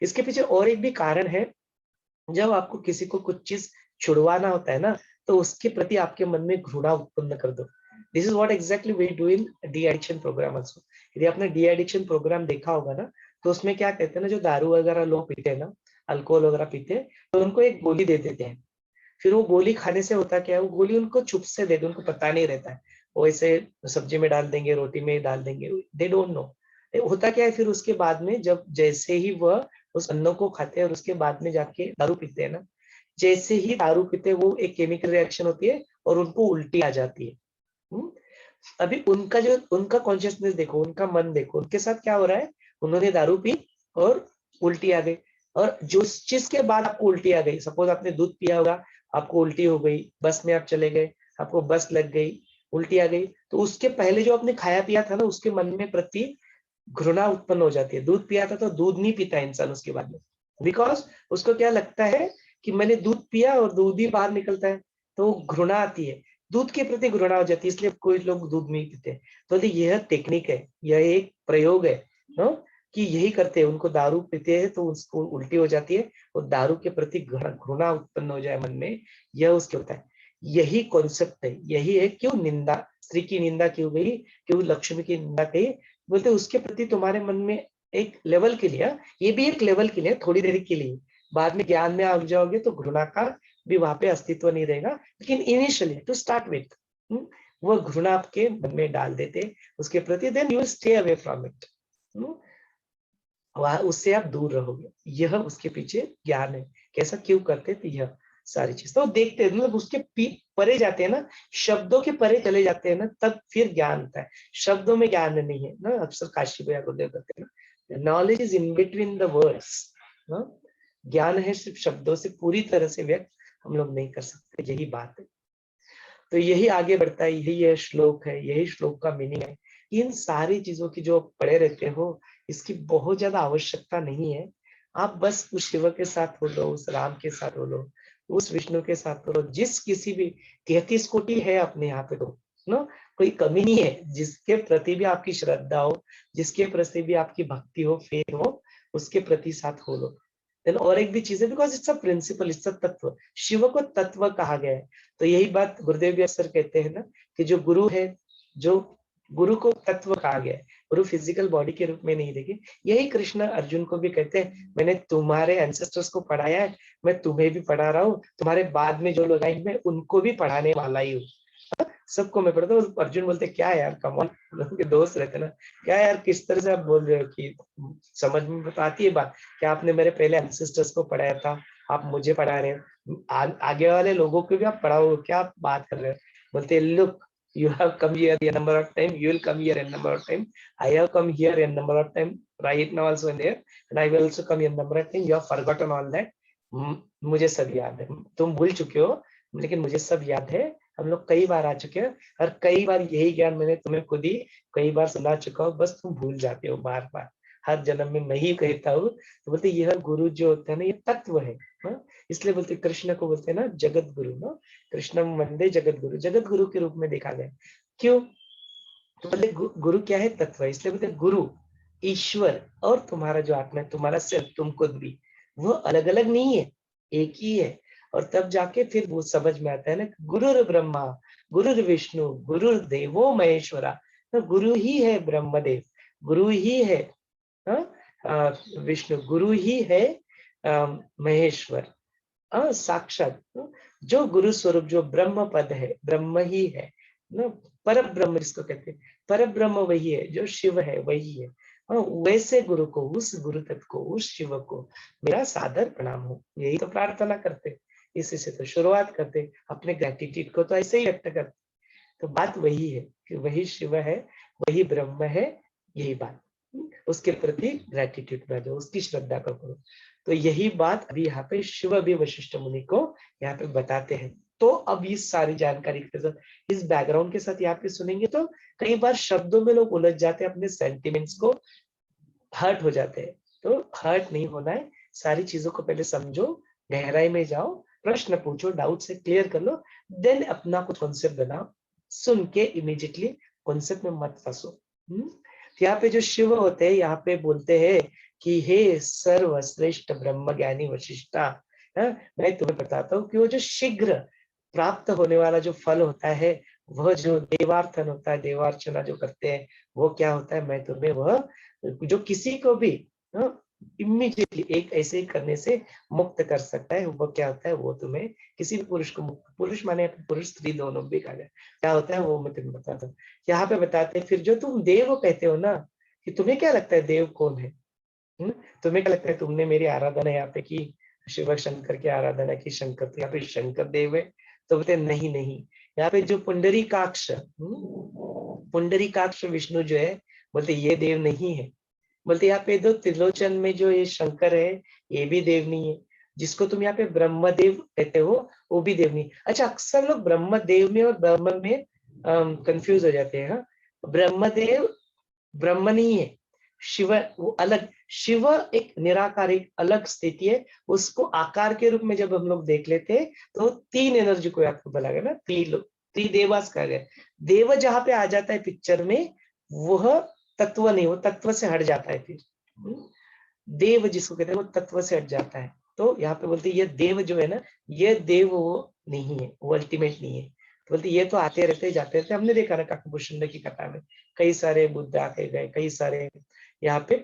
इसके पीछे और एक भी कारण है। जब आपको किसी को कुछ चीज छुड़वाना होता है ना, तो उसके प्रति आपके मन में घृणा उत्पन्न कर दो। This is what exactly we do in de-addiction programme also. यदि आपने डी एडिक्शन प्रोग्राम देखा होगा ना, तो उसमें क्या कहते हैं ना, जो दारू वगैरह लोग पीते हैं ना, अल्कोहल वगैरह पीते हैं, तो उनको एक गोली दे देते हैं। फिर वो गोली खाने से होता क्या है, वो गोली उनको चुप से दे दो, उनको पता नहीं रहता है। वो ऐसे सब्जी में डाल देंगे, रोटी में डाल देंगे, दे डोंट नो। होता क्या है फिर उसके बाद में, जब जैसे ही वह उस अन्नों को खाते हैं और उसके बाद में जाके दारू पीते हैं ना, जैसे ही दारू पीते हैं, वो एक केमिकल रिएक्शन होती है और उनको उल्टी आ जाती है। हम्म? अभी उनका जो, उनका कॉन्शियसनेस देखो, उनका मन देखो, उनके साथ क्या हो रहा है। उन्होंने दारू पी और उल्टी आ गई, और जो चीज के बाद आपको उल्टी आ गई, सपोज आपने दूध पिया होगा, आपको उल्टी हो गई, बस में आप चले गए, आपको बस लग गई, उल्टी आ गई, तो उसके पहले जो आपने खाया पिया था ना, उसके मन में प्रति घृणा उत्पन्न हो जाती है। दूध पिया था तो दूध नहीं पीता इंसान उसके बाद में, बिकॉज उसको क्या लगता है कि मैंने दूध पिया और दूध ही बाहर निकलता है, तो घृणा आती है, दूध के प्रति घृणा हो जाती है, इसलिए कोई लोग दूध नहीं पीते। तो यह टेक्निक है, यह एक प्रयोग है, नो? कि यही करते हैं, उनको दारू पीते हैं तो उसको उल्टी हो जाती है, और दारू के प्रति घृणा उत्पन्न हो जाए मन में, यह उसके होता है। यही कॉन्सेप्ट है, यही है क्यों निंदा, स्त्री की निंदा क्यों गई, क्यों लक्ष्मी की निंदा कही। बोलते उसके प्रति तुम्हारे मन में एक लेवल के लिए, ये भी एक लेवल के लिए, थोड़ी देर के लिए, बाद में ज्ञान में आ जाओगे तो घृणा का भी वहां पे अस्तित्व नहीं रहेगा, लेकिन इनिशियली टू स्टार्ट विथ वो घृणा आपके मन में डाल देते उसके प्रति, then you will stay away from it, वहां उससे आप दूर रहोगे। यह उसके पीछे ज्ञान है, कैसा क्यों करते थे यह सारी चीज, तो देखते हैं, मतलब उसके परे जाते हैं ना, शब्दों के परे चले जाते हैं ना, तब फिर ज्ञान होता है। शब्दों में ज्ञान नहीं है ना, अक्सर काशी भैया गुरुदेव कहते हैं ना, knowledge is in between the words. ज्ञान है सिर्फ शब्दों से पूरी तरह से व्यक्त हम लोग नहीं कर सकते, यही बात है। तो यही आगे बढ़ता है, यही यह श्लोक है, यही श्लोक का मीनिंग है। इन सारी चीजों की जो पढ़े रहते हो, इसकी बहुत ज्यादा आवश्यकता नहीं है। आप बस उस शिव के साथ हो लो, उस राम के साथ हो लो, उस विष्णु के साथ हो लो, जिस किसी भी 33 कोटि है अपने यहाँ पे, तो नो कोई कमी नहीं है, जिसके प्रति भी आपकी श्रद्धा हो, जिसके प्रति भी आपकी भक्ति हो, फेथ हो, उसके प्रति साथ हो लो। देन और एक भी चीज है, because it's a principle, it's a तत्व, शिव को तत्व कहा गया है। तो यही बात गुरुदेव भी अक्सर कहते हैं ना, कि जो गुरु है, जो गुरु को तत्व कहा गया है, गुरु फिजिकल बॉडी के रूप में नहीं देखे। यही कृष्ण अर्जुन को भी कहते हैं, मैंने तुम्हारे एंसेस्टर्स को पढ़ाया है, मैं तुम्हें भी पढ़ा रहा हूँ, तुम्हारे बाद में जो लोग आएंगे मैं उनको भी पढ़ाने वाला ही हूँ, सबको मैं पढ़ता हूँ। अर्जुन बोलते क्या यार, कमाल, के दोस्त रहते ना, क्या यार किस तरह से आप बोल रहे हो, कि समझ में तो आती है बात, क्या आपने मेरे पहले एंसेस्टर्स को पढ़ाया था, आप मुझे पढ़ा रहे हो, आगे वाले लोगों को भी आप पढ़ाओ, क्या आप बात कर रहे हो। बोलते look, you have come here a number of time, you will come here a number of time, I have come here a number of time right now also in there, and I will also come here a number of time, you have forgotten all that। मुझे सब याद है, तुम भूल चुके हो, लेकिन मुझे सब याद है। हम लोग कई बार आ चुके हैं, और कई बार यही ज्ञान मैंने तुम्हें खुद ही कई बार सुना चुका हूँ, बस तुम भूल जाते हो बार बार, हर जन्म में मैं ही कहता हूँ। तो बोलते यह गुरु जो होता है ना, ये तत्व है ना? इसलिए बोलते कृष्ण को बोलते हैं ना जगत गुरु, ना कृष्ण वंदे जगत गुरु, जगत गुरु के रूप में देखा गया। क्यों? तो बोलते गुरु क्या है? तत्व है। इसलिए बोलते गुरु ईश्वर और तुम्हारा जो आत्मा है, तुम्हारा सेल्फ, तुम खुद भी, वो अलग अलग नहीं है, एक ही है। और तब जाके फिर वो समझ में आता है ना, गुरु ब्रह्मा गुरुर्विष्णु गुरुर्देवो महेश्वरा। तो गुरु ही है ब्रह्मदेव, गुरु ही है विष्णु, गुरु ही है महेश्वर, साक्षात जो गुरु स्वरूप, जो ब्रह्म पद है, ब्रह्म ही है ना, पर ब्रह्म जिसको कहते हैं, पर ब्रह्म वही है, जो शिव है वही है। वैसे गुरु को, उस गुरु तत्व को, उस शिव को मेरा सादर प्रणाम हो। यही तो प्रार्थना करते, इसी से तो शुरुआत करते, अपने ग्रेटिट्यूड को तो ऐसे ही व्यक्त करते। तो बात वही है कि वही शिव है, वही ब्रह्म है, यही बात। उसके प्रति ग्रेटिट्यूड बढ़ो, उसकी श्रद्धा को करो। तो यही बात अभी यहाँ पे शिव भी वशिष्ठ मुनि को यहाँ पे बताते हैं। तो अब इस सारी जानकारी के साथ, इस बैकग्राउंड के साथ यहाँ पे सुनेंगे तो कई बार शब्दों में लोग उलझ जाते हैं, अपने सेंटिमेंट्स को हर्ट हो जाते हैं। तो हर्ट नहीं होना है, सारी चीजों को पहले समझो, गहराई में जाओ, प्रश्न पूछो, डाउट से क्लियर कर लो, देन अपना कुछ कॉन्सेप्ट बनाओ। सुन के इमीडिएटली कॉन्सेप्ट में मत फंसो। यहाँ पे जो शिव होते हैं, यहाँ पे बोलते हैं कि हे सर्वश्रेष्ठ ब्रह्म ज्ञानी वशिष्ठा, मैं तुम्हें बताता हूँ कि वो जो शीघ्र प्राप्त होने वाला जो फल होता है, वह जो देवार्थन होता है, देवार्चना जो करते हैं, वो क्या होता है, मैं तुम्हें वह जो किसी को भी इमीडिएटली एक ऐसे ही करने से मुक्त कर सकता है, वो क्या होता है, वो तुम्हें किसी भी पुरुष को, पुरुष माने पुरुष स्त्री दोनों भी कहा जाए, क्या होता है वो मैं तुम्हें बताता हूँ। यहाँ पे बताते हैं, फिर जो तुम देव कहते हो ना, कि तुम्हें क्या लगता है देव कौन है? तुम्हें क्या लगता है, तुमने मेरी आराधना यहाँ पे की, शिव शंकर की आराधना की, शंकर, तो यहाँ पे शंकर देव है? तो बोलते नहीं नहीं, यहाँ पे जो पुंडरीकाक्ष, पुंडरीकाक्ष विष्णु जो है, बोलते ये देव नहीं है। बोलते यहाँ पे दो त्रिलोचन में जो ये शंकर है, ये भी देव नहीं है। जिसको तुम यहाँ पे ब्रह्मदेव कहते हो, वो भी देव नहीं। अच्छा, अक्सर लोग ब्रह्मदेव में और ब्रह्म में कंफ्यूज हो जाते हैं। ब्रह्मदेव ब्रह्म नहीं है, शिव वो अलग, शिव एक निराकार, एक अलग स्थिति है। उसको आकार के रूप में जब हम लोग देख लेते हैं तो तीन एनर्जी को आपको बोला गया ना, त्रिदेवास कहा गया। देव जहां पे आ जाता है पिक्चर में, वह तत्व नहीं, वो तत्व से हट जाता है। फिर देव जिसको कहते हैं, वो तत्व से हट जाता है। तो यहाँ पे बोलते ये देव जो है ना, ये देव वो नहीं है, वो अल्टीमेट नहीं है। तो बोलते ये तो आते रहते जाते रहते, हमने देखा ना काकभूषण की कथा में कई सारे बुद्ध आके गए, कई सारे यहाँ पे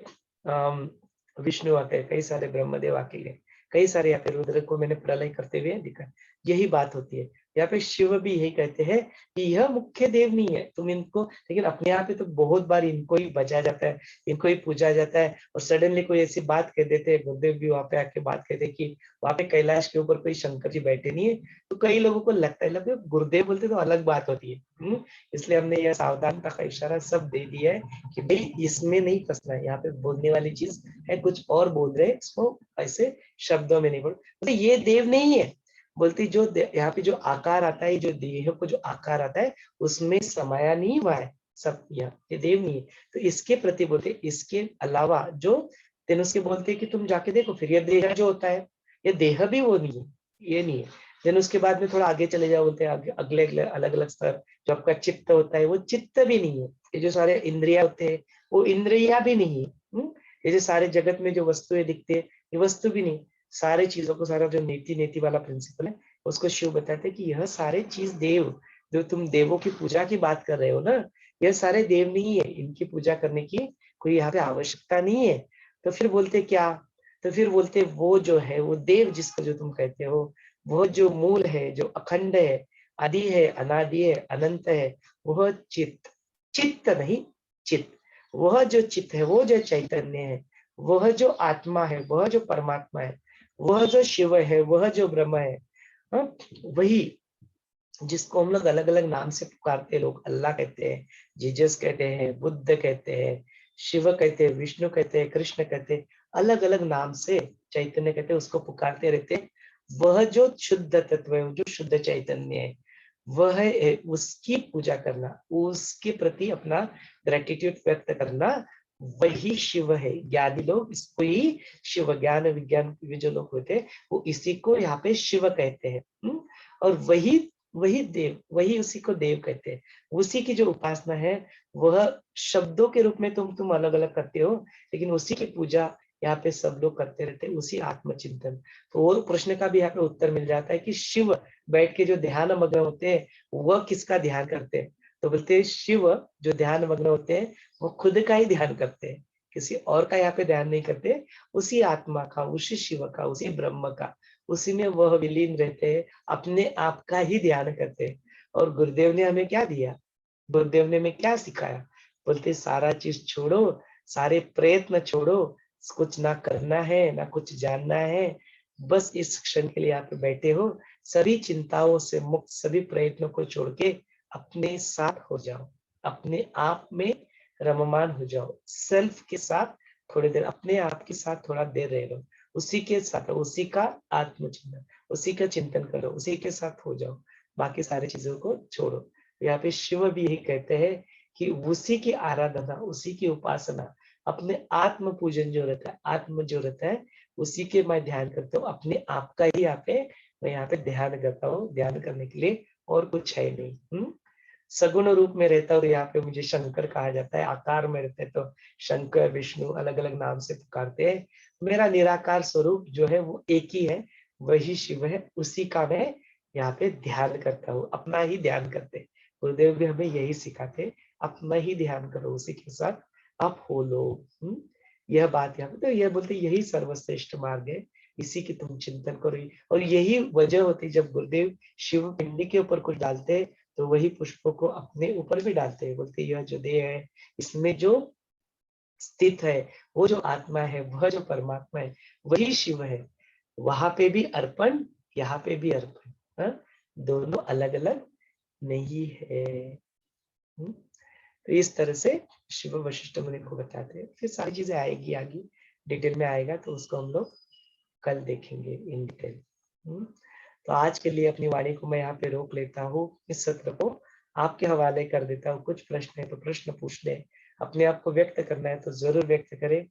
विष्णु आके, कई सारे ब्रह्मदेव आके गए, कई सारे यहाँ पे रुद्र को मैंने प्रलय करते हुए दिखा। यही बात होती है। यहाँ पे शिव भी यही कहते हैं कि यह मुख्य देव नहीं है, तुम इनको, लेकिन अपने यहाँ पे तो बहुत बार इनको ही बचा जाता है, इनको ही पूजा जाता है। और सडनली कोई ऐसी बात कह देते हैं, गुरुदेव भी वहां पे आके बात कहते हैं कि वहां पे कैलाश के ऊपर कोई शंकर जी बैठे नहीं है। तो कई लोगों को लगता है, लगता है गुरुदेव बोलते तो अलग बात होती है। इसलिए हमने यह सावधानता का इशारा सब दे दिया है कि भाई इसमें नहीं फंसना है। यहाँ पे बोलने वाली चीज है कुछ और बोल रहे हैं, इसको ऐसे शब्दों में नहीं बोल। ये देव नहीं है, बोलती जो यहाँ पे जो आकार आता है, जो देह को जो आकार आता है, उसमें समाया नहीं हुआ है सब, ये देव नहीं है। तो इसके प्रति बोलते, इसके अलावा जो तेन उसके बोलते कि तुम जाके देखो, फिर ये देह जो होता है, ये देह भी वो नहीं है, ये नहीं है। देन उसके बाद में थोड़ा आगे चले जाओ, बोलते हैं अगले अगले अलग अलग स्तर, जो आपका चित्त होता है, वो चित्त भी नहीं है। ये जो सारे इंद्रिया होते हैं, वो इंद्रिया भी नहीं है। ये जो सारे जगत में जो वस्तुएं दिखते हैं, ये वस्तु भी नहीं। सारे चीजों को, सारा जो नीति वाला प्रिंसिपल है, उसको शिव बताते हैं कि यह सारे चीज देव, जो तुम देवों की पूजा की बात कर रहे हो ना, यह सारे देव नहीं है, इनकी पूजा करने की कोई यहाँ पे आवश्यकता नहीं है। तो फिर बोलते क्या, तो फिर बोलते वो जो है, वो देव जिसको जो तुम कहते हो, वह जो मूल है, जो अखंड है, आदि है, अनादि है, अनंत है, वह चित्त, चित्त नहीं चित्त, वह जो चित्त है, वो जो चैतन्य है, वह जो आत्मा है, वह जो परमात्मा है, वह जो शिव है, वह जो ब्रह्म है, वही जिसको हम लोग अलग अलग नाम से पुकारते हैं। लोग अल्लाह कहते हैं, जीसस कहते हैं, बुद्ध कहते हैं, शिव कहते हैं, विष्णु कहते हैं, कृष्ण कहते हैं, अलग अलग नाम से चैतन्य कहते हैं, उसको पुकारते रहते हैं। वह जो शुद्ध तत्व है, जो शुद्ध चैतन्य है, वह है, उसकी पूजा करना, उसके प्रति अपना ग्रेटिट्यूड व्यक्त करना, वही शिव है। ज्ञानी लोग इसको ही शिव, ज्ञान विज्ञान जो लोग होते हैं, वो इसी को यहाँ पे शिव कहते हैं। और वही वही देव, वही उसी को देव कहते हैं। उसी की जो उपासना है, वह शब्दों के रूप में तुम अलग अलग करते हो, लेकिन उसी की पूजा यहाँ पे सब लोग करते रहते हैं, उसी आत्मचिंतन। तो वो प्रश्न का भी यहाँ पे उत्तर मिल जाता है कि शिव बैठ के जो ध्यान मग्न होते हैं वह किसका ध्यान करते हैं? तो बोलते हैं शिव जो ध्यान मग्न होते हैं वो खुद का ही ध्यान करते हैं, किसी और का यहाँ पे ध्यान नहीं करते, उसी आत्मा का, उसी शिव का, उसी ब्रह्म का, उसी में वह विलीन रहते हैं, अपने आप का ही ध्यान करते हैं। और गुरुदेव ने हमें क्या दिया? गुरुदेव ने हमें क्या सिखाया? बोलते सारा चीज छोड़ो, सारे प्रयत्न छोड़ो, कुछ ना करना है ना कुछ जानना है, बस इस क्षण के लिए यहाँ पे बैठे हो, सभी चिंताओं से मुक्त, सभी प्रयत्नों को छोड़ के अपने साथ हो जाओ, अपने आप में रममान हो जाओ, सेल्फ के साथ थोड़ी देर, अपने आप के साथ थोड़ा देर रह लो, उसी के साथ, उसी का आत्मचिंतन, उसी का चिंतन करो, उसी के साथ हो जाओ, बाकी सारी चीजों को छोड़ो। यहाँ पे शिव भी यही कहते हैं कि उसी की आराधना, उसी की उपासना, अपने आत्म पूजन जो रहता है, आत्म जो रहता है, उसी के मैं ध्यान करता हूँ, अपने आप का ही यहाँ पे मैं यहाँ पे ध्यान करता हूँ। ध्यान करने के लिए और कुछ है नहीं। सगुण रूप में रहता है और यहाँ पे मुझे शंकर कहा जाता है, आकार में रहते हैं तो शंकर विष्णु अलग अलग नाम से पुकारते हैं। मेरा निराकार स्वरूप जो है वो एक ही है, वही शिव है, उसी का मैं यहाँ पे ध्यान करता हूँ, अपना ही ध्यान करते हैं। गुरुदेव भी हमें यही सिखाते, अपना ही ध्यान करो, उसी के साथ आप हो लो। यह बात यहाँ पे तो यह बोलते यही सर्वश्रेष्ठ मार्ग है, इसी की तुम चिंतन करो। और यही वजह होती जब गुरुदेव शिव पिंडी के ऊपर कुछ डालते तो वही पुष्पों को अपने ऊपर भी डालते हैं। बोलते यह जो देह है इसमें जो स्थित है वो जो आत्मा है, वह जो परमात्मा है वही शिव है, वहां पे भी अर्पण, यहाँ पे भी अर्पण। दोनों अलग अलग नहीं है। तो इस तरह से शिव वशिष्ठ मुनि को बताते हैं। फिर सारी चीजें आएगी आगे डिटेल में आएगा तो उसको हम लोग कल देखेंगे इन डिटेल। तो आज के लिए अपनी वाणी को मैं यहाँ पे रोक लेता हूँ, इस सत्र को आपके हवाले कर देता हूँ। कुछ प्रश्न है तो प्रश्न पूछ ले, अपने आप को व्यक्त करना है तो जरूर व्यक्त करें,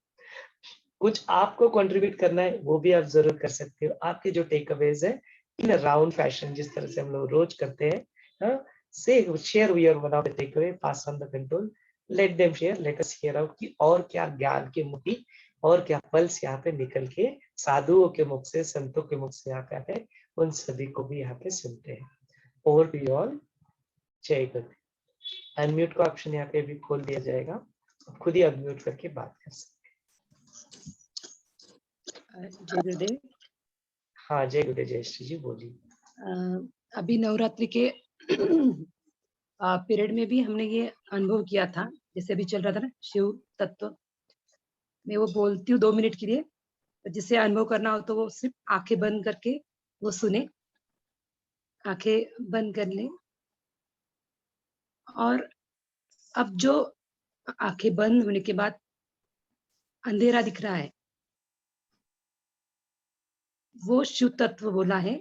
कुछ आपको कंट्रीब्यूट करना है वो भी आप जरूर कर सकते हो। आपके जो टेक अवेज है इन राउंड फैशन, जिस तरह से हम लोग रोज करते हैं, से share your one of the takeaway, pass on the control, let them share, let us hear out कि और क्या ज्ञान की मोती और क्या पल्स यहाँ पे निकल के साधुओं के मुख से, संतों के मुख से यहाँ पे आते हैं, उन सभी को भी यहाँ पे सुनते हैं। Over to you all. जय गुरु। अनम्यूट का ऑप्शन यहाँ पे भी खोल दिया जाएगा, आप खुद ही अनम्यूट करके बात कर सकते जय गुरुदेव। हाँ जय गुरुदेव। जय श्री जी बोलिए। अभी नवरात्रि के पीरियड में भी हमने ये अनुभव किया था, जैसे अभी चल रहा था ना शिव तत्व। मैं वो बोलती हूँ 2 मिनट के लिए, जिसे अनुभव करना हो तो वो सिर्फ आंखें बंद करके वो सुने, आंखें बंद कर ले। और अब जो आंखें बंद होने के बाद अंधेरा दिख रहा है वो शिव तत्व बोला है,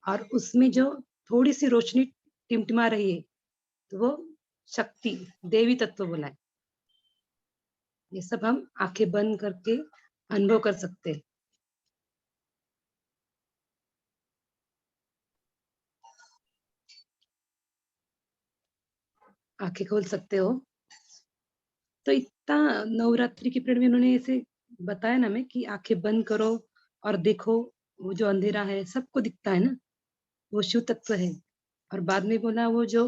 और उसमें जो थोड़ी सी रोशनी टिमटिमा रही है तो वो शक्ति, देवी तत्व बोला है। ये सब हम आंखें बंद करके अनुभव कर सकते हैं। आंखें खोल सकते हो। तो इतना नवरात्रि के पीरियड में उन्होंने ऐसे बताया ना हमें कि आंखें बंद करो और देखो, वो जो अंधेरा है सबको दिखता है ना, वो शिव तत्व है। और बाद में बोला वो जो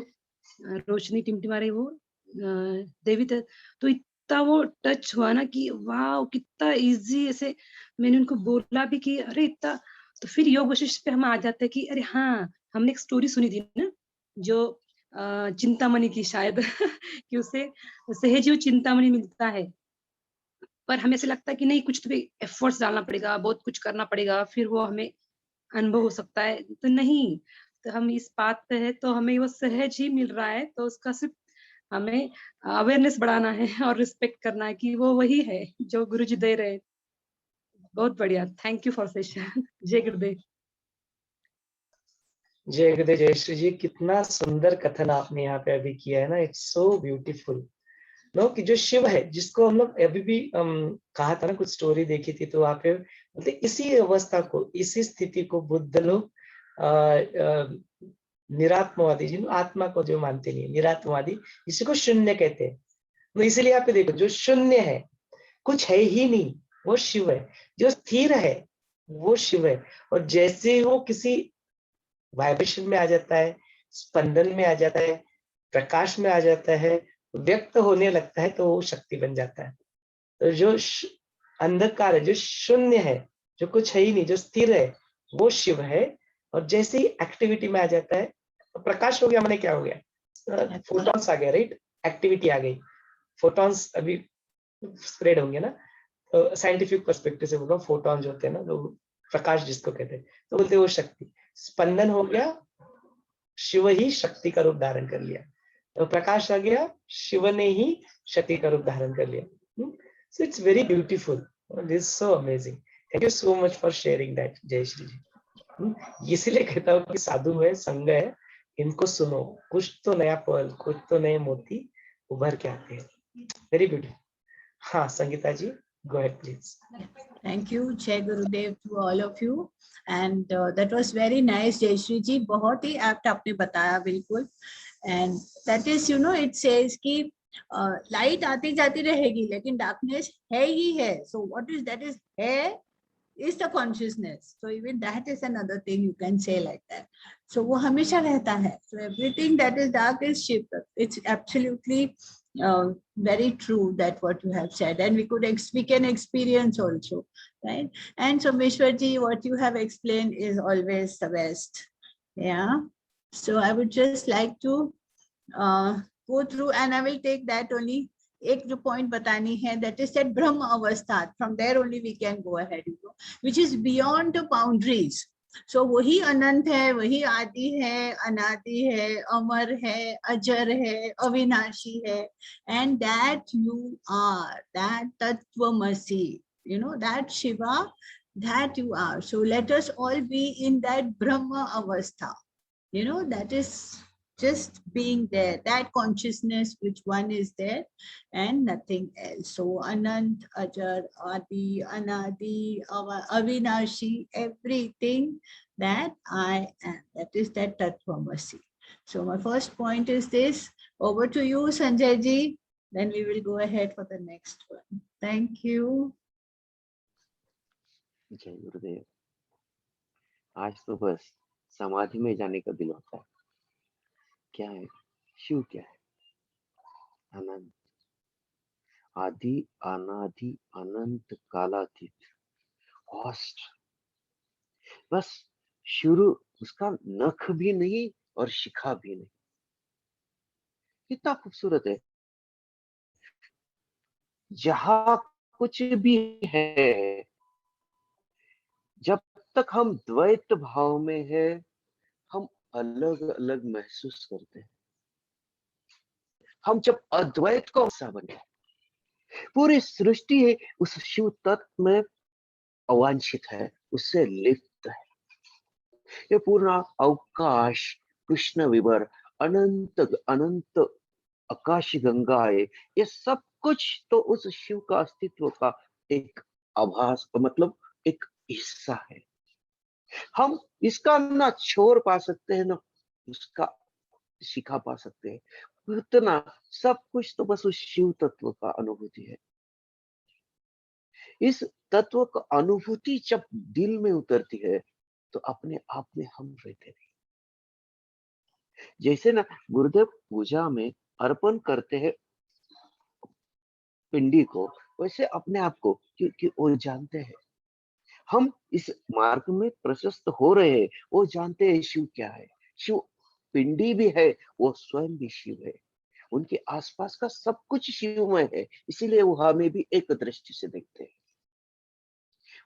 रोशनी टिमटिमा रही वो देवी तत्व। तो इतना वो टच हुआ ना कि वाह कितना इजी। ऐसे मैंने उनको बोला भी कि अरे इतना। तो फिर योग वशिष्ठ पे हम आ जाते हैं कि अरे हाँ, हमने एक स्टोरी सुनी थी ना जो चिंतामणि की शायद कि उसे सहजीव चिंतामणि मिलता है, पर हमें ऐसे लगता है कि नहीं, कुछ तो भी एफर्ट्स डालना पड़ेगा, बहुत कुछ करना पड़ेगा, फिर वो हमें अनुभव हो सकता है। तो नहीं, तो हम इस बात पे है तो हमें वो सहज ही मिल रहा है, तो उसका सिर्फ हमें अवेयरनेस बढ़ाना है और रिस्पेक्ट करना है कि वो वही है जो गुरुजी दे रहे हैं। बहुत बढ़िया, थैंक यू फॉर सेशन। जय गुरुदेव। जय गुरुदेव। जय श्री जी। कितना सुंदर कथन आपने यहाँ पे अभी किया है ना, इट्स सो ब्यूटीफुल नो, कि जो शिव है जिसको हम लोग अभी भी कहा था ना, कुछ स्टोरी देखी थी तो वहां पे बोलते इसी अवस्था को, इसी स्थिति को बुद्ध लोग निरात्मवादी, जिन आत्मा को जो मानते नहीं, निरात्मवादी, इसी को शून्य कहते हैं। तो इसलिए यहाँ पे देखो जो शून्य है, कुछ है ही नहीं, वो शिव है। जो स्थिर है वो शिव है। और जैसे वो किसी वाइब्रेशन में आ जाता है, स्पंदन में आ जाता है, प्रकाश में आ जाता है, व्यक्त होने लगता है, तो वो शक्ति बन जाता है। तो जो अंधकार है, जो शून्य है, जो कुछ है ही नहीं, जो स्थिर है, वो शिव है। और जैसे ही एक्टिविटी में आ जाता है, तो प्रकाश हो गया, मैंने क्या हो गया, फोटॉन्स आ गया, राइट, एक्टिविटी आ गई, फोटॉन्स अभी स्प्रेड होंगे ना। तो साइंटिफिक पर्सपेक्टिव से बोल रहा हूँ, फोटॉन्स होते हैं ना, तो प्रकाश जिसको कहते हैं, तो बोलते हैं वो शक्ति, स्पंदन हो गया, शिव ही शक्ति का रूप धारण कर लिया। तो प्रकाश आ गया, शिव ने ही शक्ति का रूप धारण कर लिया। So it's very beautiful, this so amazing. Thank you so much for sharing that Jayashree ji. इसीलिए कहता हूँ कि साधु है, संग है, इनको सुनो, कुछ तो नया पल, कुछ तो नए मोती उभर के आते हैं। Very beautiful. हाँ संगीता जी, go ahead please. Thank you, Jai Gurudev to all of you, and that was very nice, Jayashree ji. बहुत ही apt आपने बताया, बिल्कुल. And that is, you know, it says कि light आती जाती रहेगी, लेकिन darkness है ही है. So what is that is है is the consciousness. So even that is another thing you can say like that. So वो हमेशा रहता है. So everything that is dark is Shiv. It's absolutely very true that what you have said, and we can experience also, right? And Someshwar ji, what you have explained is always the best. Yeah. So I would just like to go through, and I will take that only. एक जो point बतानी है, that is that Brahma Avastha. From there only we can go ahead, you know, which is beyond the boundaries. So वही अनंत है, वही आदि है, अनादि है, अमर है, अजर है, अविनाशी है, and that you are, that Tattvamasi, you know, that Shiva, that you are. So let us all be in that Brahma Avastha, you know, that is just being there, that consciousness which one is there and nothing else. So Anant, Ajar, Adi, Anadi, Avinashi, everything that I am, that is that Tattvamasi. So my first point is this. Over to you, Sanjay ji. Then we will go ahead for the next one. Thank you. जय गुरुदेव। आज तो बस समाधि में जाने का दिल होता है। क्या है शिव? क्या है? अनंत, आदि, अनादि, अनंत, कालातीत, वास्ट। बस शुरू उसका नख भी नहीं और शिखा भी नहीं। कितना खूबसूरत है। जहां कुछ भी है, जब तक हम द्वैत भाव में है, हम अलग अलग महसूस करते हैं। हम जब अद्वैत को हिस्सा बने, पूरी सृष्टि है उस शिव तत्व में अवांछित है, उससे लिप्त है। ये पूरा अवकाश, कृष्ण विवर, अनंत अनंत आकाश गंगाएं, ये सब कुछ तो उस शिव का अस्तित्व का एक आभास, मतलब एक हिस्सा है। हम इसका ना छोर पा सकते हैं, ना उसका शिखा पा सकते हैं। उतना सब कुछ तो बस उस शिव तत्व का अनुभूति है। इस तत्व का अनुभूति जब दिल में उतरती है, तो अपने आप में हम रहते नहीं। जैसे ना गुरुदेव पूजा में अर्पण करते हैं पिंडी को, वैसे अपने आप को, क्योंकि वो जानते हैं हम इस मार्ग में प्रशस्त हो रहे हैं। वो जानते हैं शिव क्या है। शिव पिंडी भी है, वो स्वयं भी शिव है। उनके आसपास का सब कुछ शिवमय है, इसीलिए वो हमें भी एक दृष्टि से देखते हैं।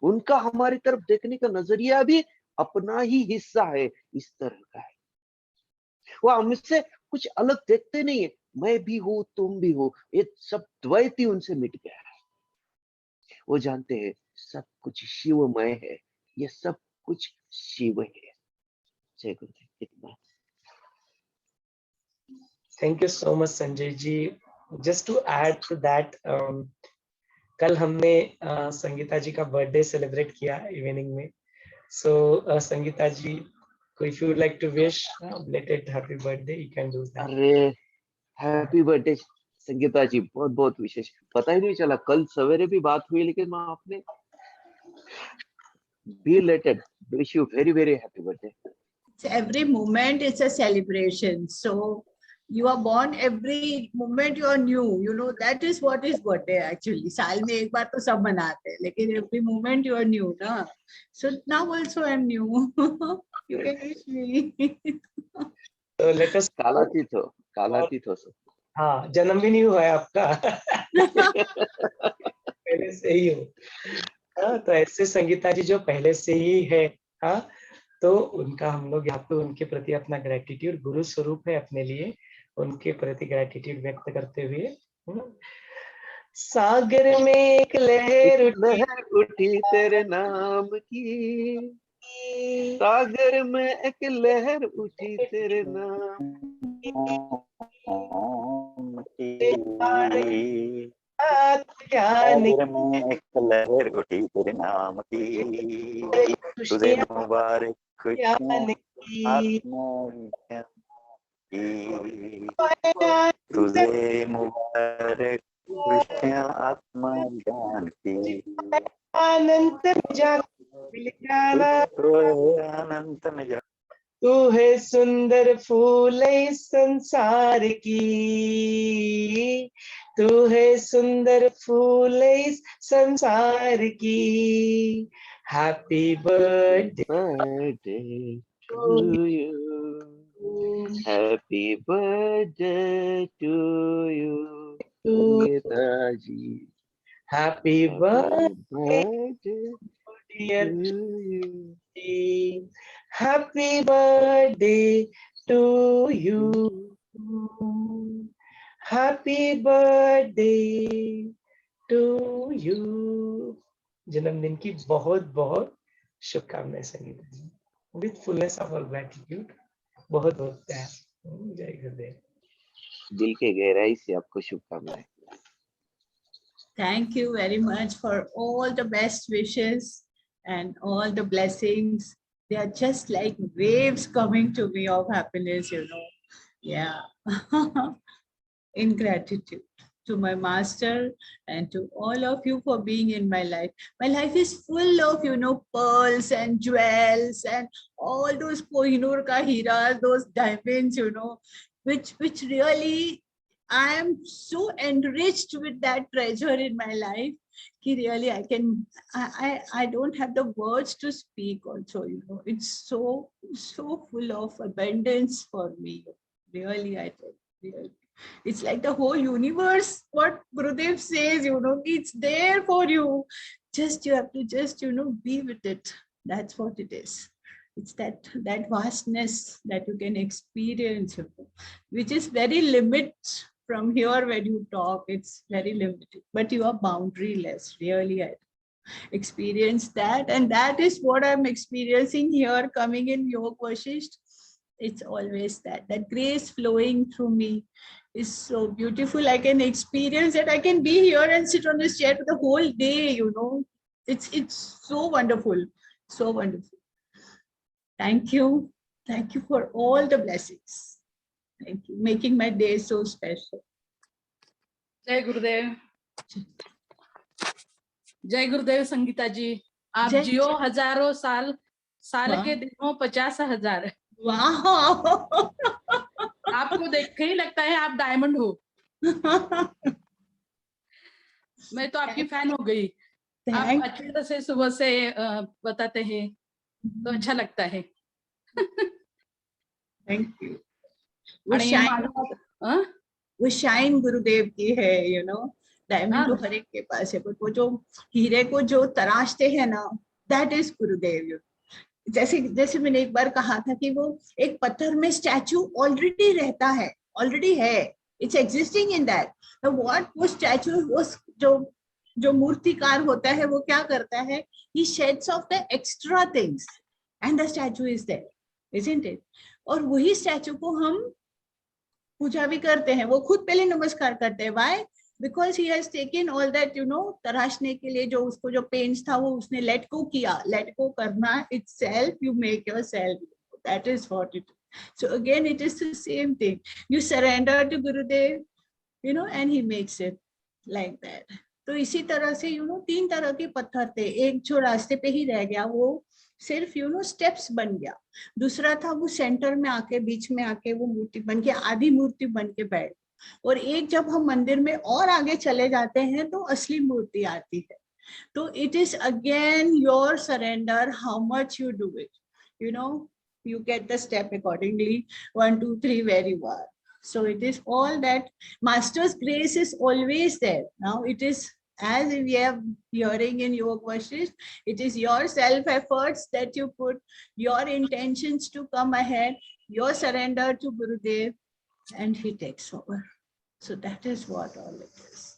उनका हमारी तरफ देखने का नजरिया भी अपना ही हिस्सा है, इस तरह का है। वो हमसे कुछ अलग देखते नहीं है। मैं भी हूं, तुम भी हो, ये सब द्वैत ही उनसे मिट गया है। वो जानते हैं सब कुछ शिवमय है, ये सब कुछ शिव है। जय गुरुदेव। इतना। Thank you so much Sanjay ji. Just to add to that, कल हमने संगीता जी का बर्थडे सेलिब्रेट किया इवनिंग में। सो संगीता जी, if you would like to wish belated happy birthday, you can do that. अरे हैप्पी बर्थडे संगीता जी बहुत बहुत विशेष, पता ही नहीं चला, कल सवेरे भी बात हुई लेकिन माँ आपने be related, wish you very very happy birthday. Every moment is a celebration. So you are born, every moment you are new. You know, that is what is birthday actually. साल में एक बार तो सब मनाते हैं, लेकिन every moment you are new, ना? So now also I'm new. You can wish me. So let us कालातीत हो सब। हाँ, जन्म भी नहीं हुआ है आपका पहले से ही हो। हाँ, तो ऐसे संगीता जी जो पहले से ही है, हाँ, तो उनका हम लोग यहाँ पे उनके प्रति अपना ग्रेटिट्यूड, गुरु स्वरूप है अपने लिए, उनके प्रति ग्रेटिट्यूड व्यक्त करते हुए, सागर में एक लहर उठी तेरे नाम की, सागर में एक लहर उठी तेरे नाम की, ज्ञान सागर में एक लहर उठी तेरे नाम की, तुझे मुबारक खुशियाँ आत्मा की, तुझे मुबारक खुशियाँ आत्मा ज्ञान की, अनंत मिल जाना, अनंत में जा, तू है सुंदर फूल इस संसार की, तू है सुंदर फूल इस संसार की, happy birthday to you, happy birthday to you Sangeeta ji, happy birthday dear to you, happy birthday to you, happy birthday to you. जन्मदिन की बहुत बहुत शुभकामनाएं Sangeeta ji, with fullness of gratitude, बहुत बहुत प्यार। जय गुरुदेव। दिल के गहराई से आपको शुभकामनाएं। Thank you very much for all the best wishes and all the blessings. They are just like waves coming to me of happiness, you know. Yeah. In gratitude to my master and to all of you for being in my life. My life is full of, you know, pearls and jewels and all those Kohinoor ka heras, those diamonds, you know, which really I am so enriched with that treasure in my life. Ki really I don't have the words to speak also, you know. It's so full of abundance for me. Really, I tell you, really. It's like the whole universe, what Gurudev says, you know, it's there for you. Just you have to just, you know, be with it. That's what it is. It's that vastness that you can experience, you know, which is very limited from here when you talk. It's very limited, but you are boundaryless, really. I experience that, and that is what I'm experiencing here coming in Yog Vashisht. It's always that grace flowing through me is so beautiful. I can experience it. I can be here and sit on this chair for the whole day, you know. It's so wonderful, so wonderful. Thank you for all the blessings. Thank you, making my day so special. जय गुरुदेव, जय गुरुदेव संगीता जी, आप जियो हजारों साल, साल के दिनों 50,000। वाह, आपको देख के ही लगता है आप डायमंड हो। मैं तो आपकी फैन हो गई। आप अच्छे तरह से सुबह से बताते हैं तो अच्छा लगता है। Thank you. वो शाइन गुरुदेव की है, यू नो। डायमंड तो हर एक के पास है, बट वो जो हीरे को जो तराशते हैं ना, दैट इज गुरुदेव। जैसे मैंने एक बार कहा था कि वो एक पत्थर में स्टैचू ऑलरेडी रहता है, ऑलरेडी है, it's existing in that. What वो स्टैचू, वो जो मूर्तिकार होता है, वो क्या करता है, he sheds off the extra things and the statue is there, isn't it? और वही स्टैचू को हम पूजा भी करते हैं, वो खुद पहले नमस्कार करते हैं। Why? Because he has taken all that, you know, तराशने के लिए जो उसको जो पेन्स था वो उसने लेट गो किया। लेट गो करना itself, you make yourself, that is what it is. So again it is the same thing, you surrender to Gurudev, you know, and he makes it like that. तो इसी तरह से you know 3 तरह के पत्थर थे, एक जो रास्ते पे ही रह गया वो सिर्फ you know स्टेप्स बन गया, दूसरा था वो सेंटर में आके बीच में आके वो मूर्ति बन के आधी मूर्ति बन के बैठ, और एक जब हम मंदिर में और आगे चले जाते हैं तो असली मूर्ति आती है. तो it is again your surrender, how much you do it, you know, you get the step accordingly, 1 2 3 where you are. So it is all that master's grace is always there. Now it is, as we are hearing in your questions, it is your self efforts that you put, your intentions to come ahead, your surrender to Gurudev, and he takes over. So that is what all it is.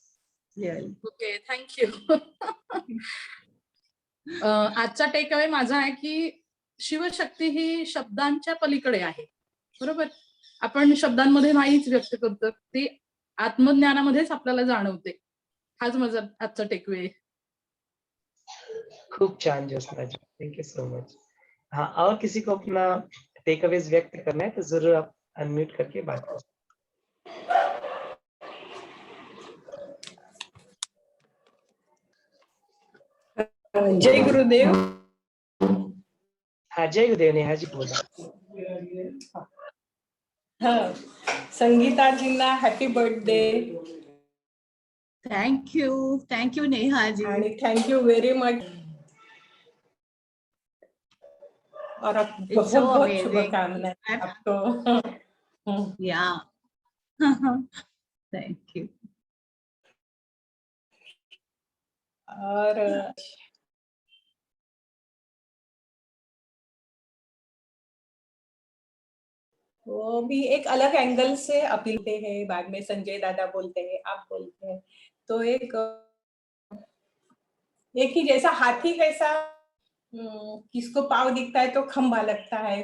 Really. Okay, thank you. आजचा take away माझा आहे की शिवशक्ती ही शब्दांच्या पलीकडे आहे. बरोबर, आपण शब्दांमध्ये नाहीच व्यक्त करतो, ती आत्मज्ञानामध्येच आपल्याला जाणवते. हाच माझा आजचा टेक अवे. खूप छान Jyotsna ji, thank you so much. हाँ, और किसी को अपना टेक अवेज व्यक्त करना है तो जरूर आप अनम्यूट करके बात करें. जय गुरुदेव. हाँ, जय गुरुदेव. नेहा जी बोला. हाँ, संगीताजींना happy birthday Thank you Neha ji. आणि थँक्यू व्हेरी मच. और बहुत so बहुत amazing. शुभकामनाएं आपको. Yeah. Thank you. और वो भी एक अलग एंगल से अपील है, बाद में संजय दादा बोलते हैं, आप बोलते हैं, तो एक ही जैसा हाथी कैसा किसको पाव दिखता है तो खंबा लगता है,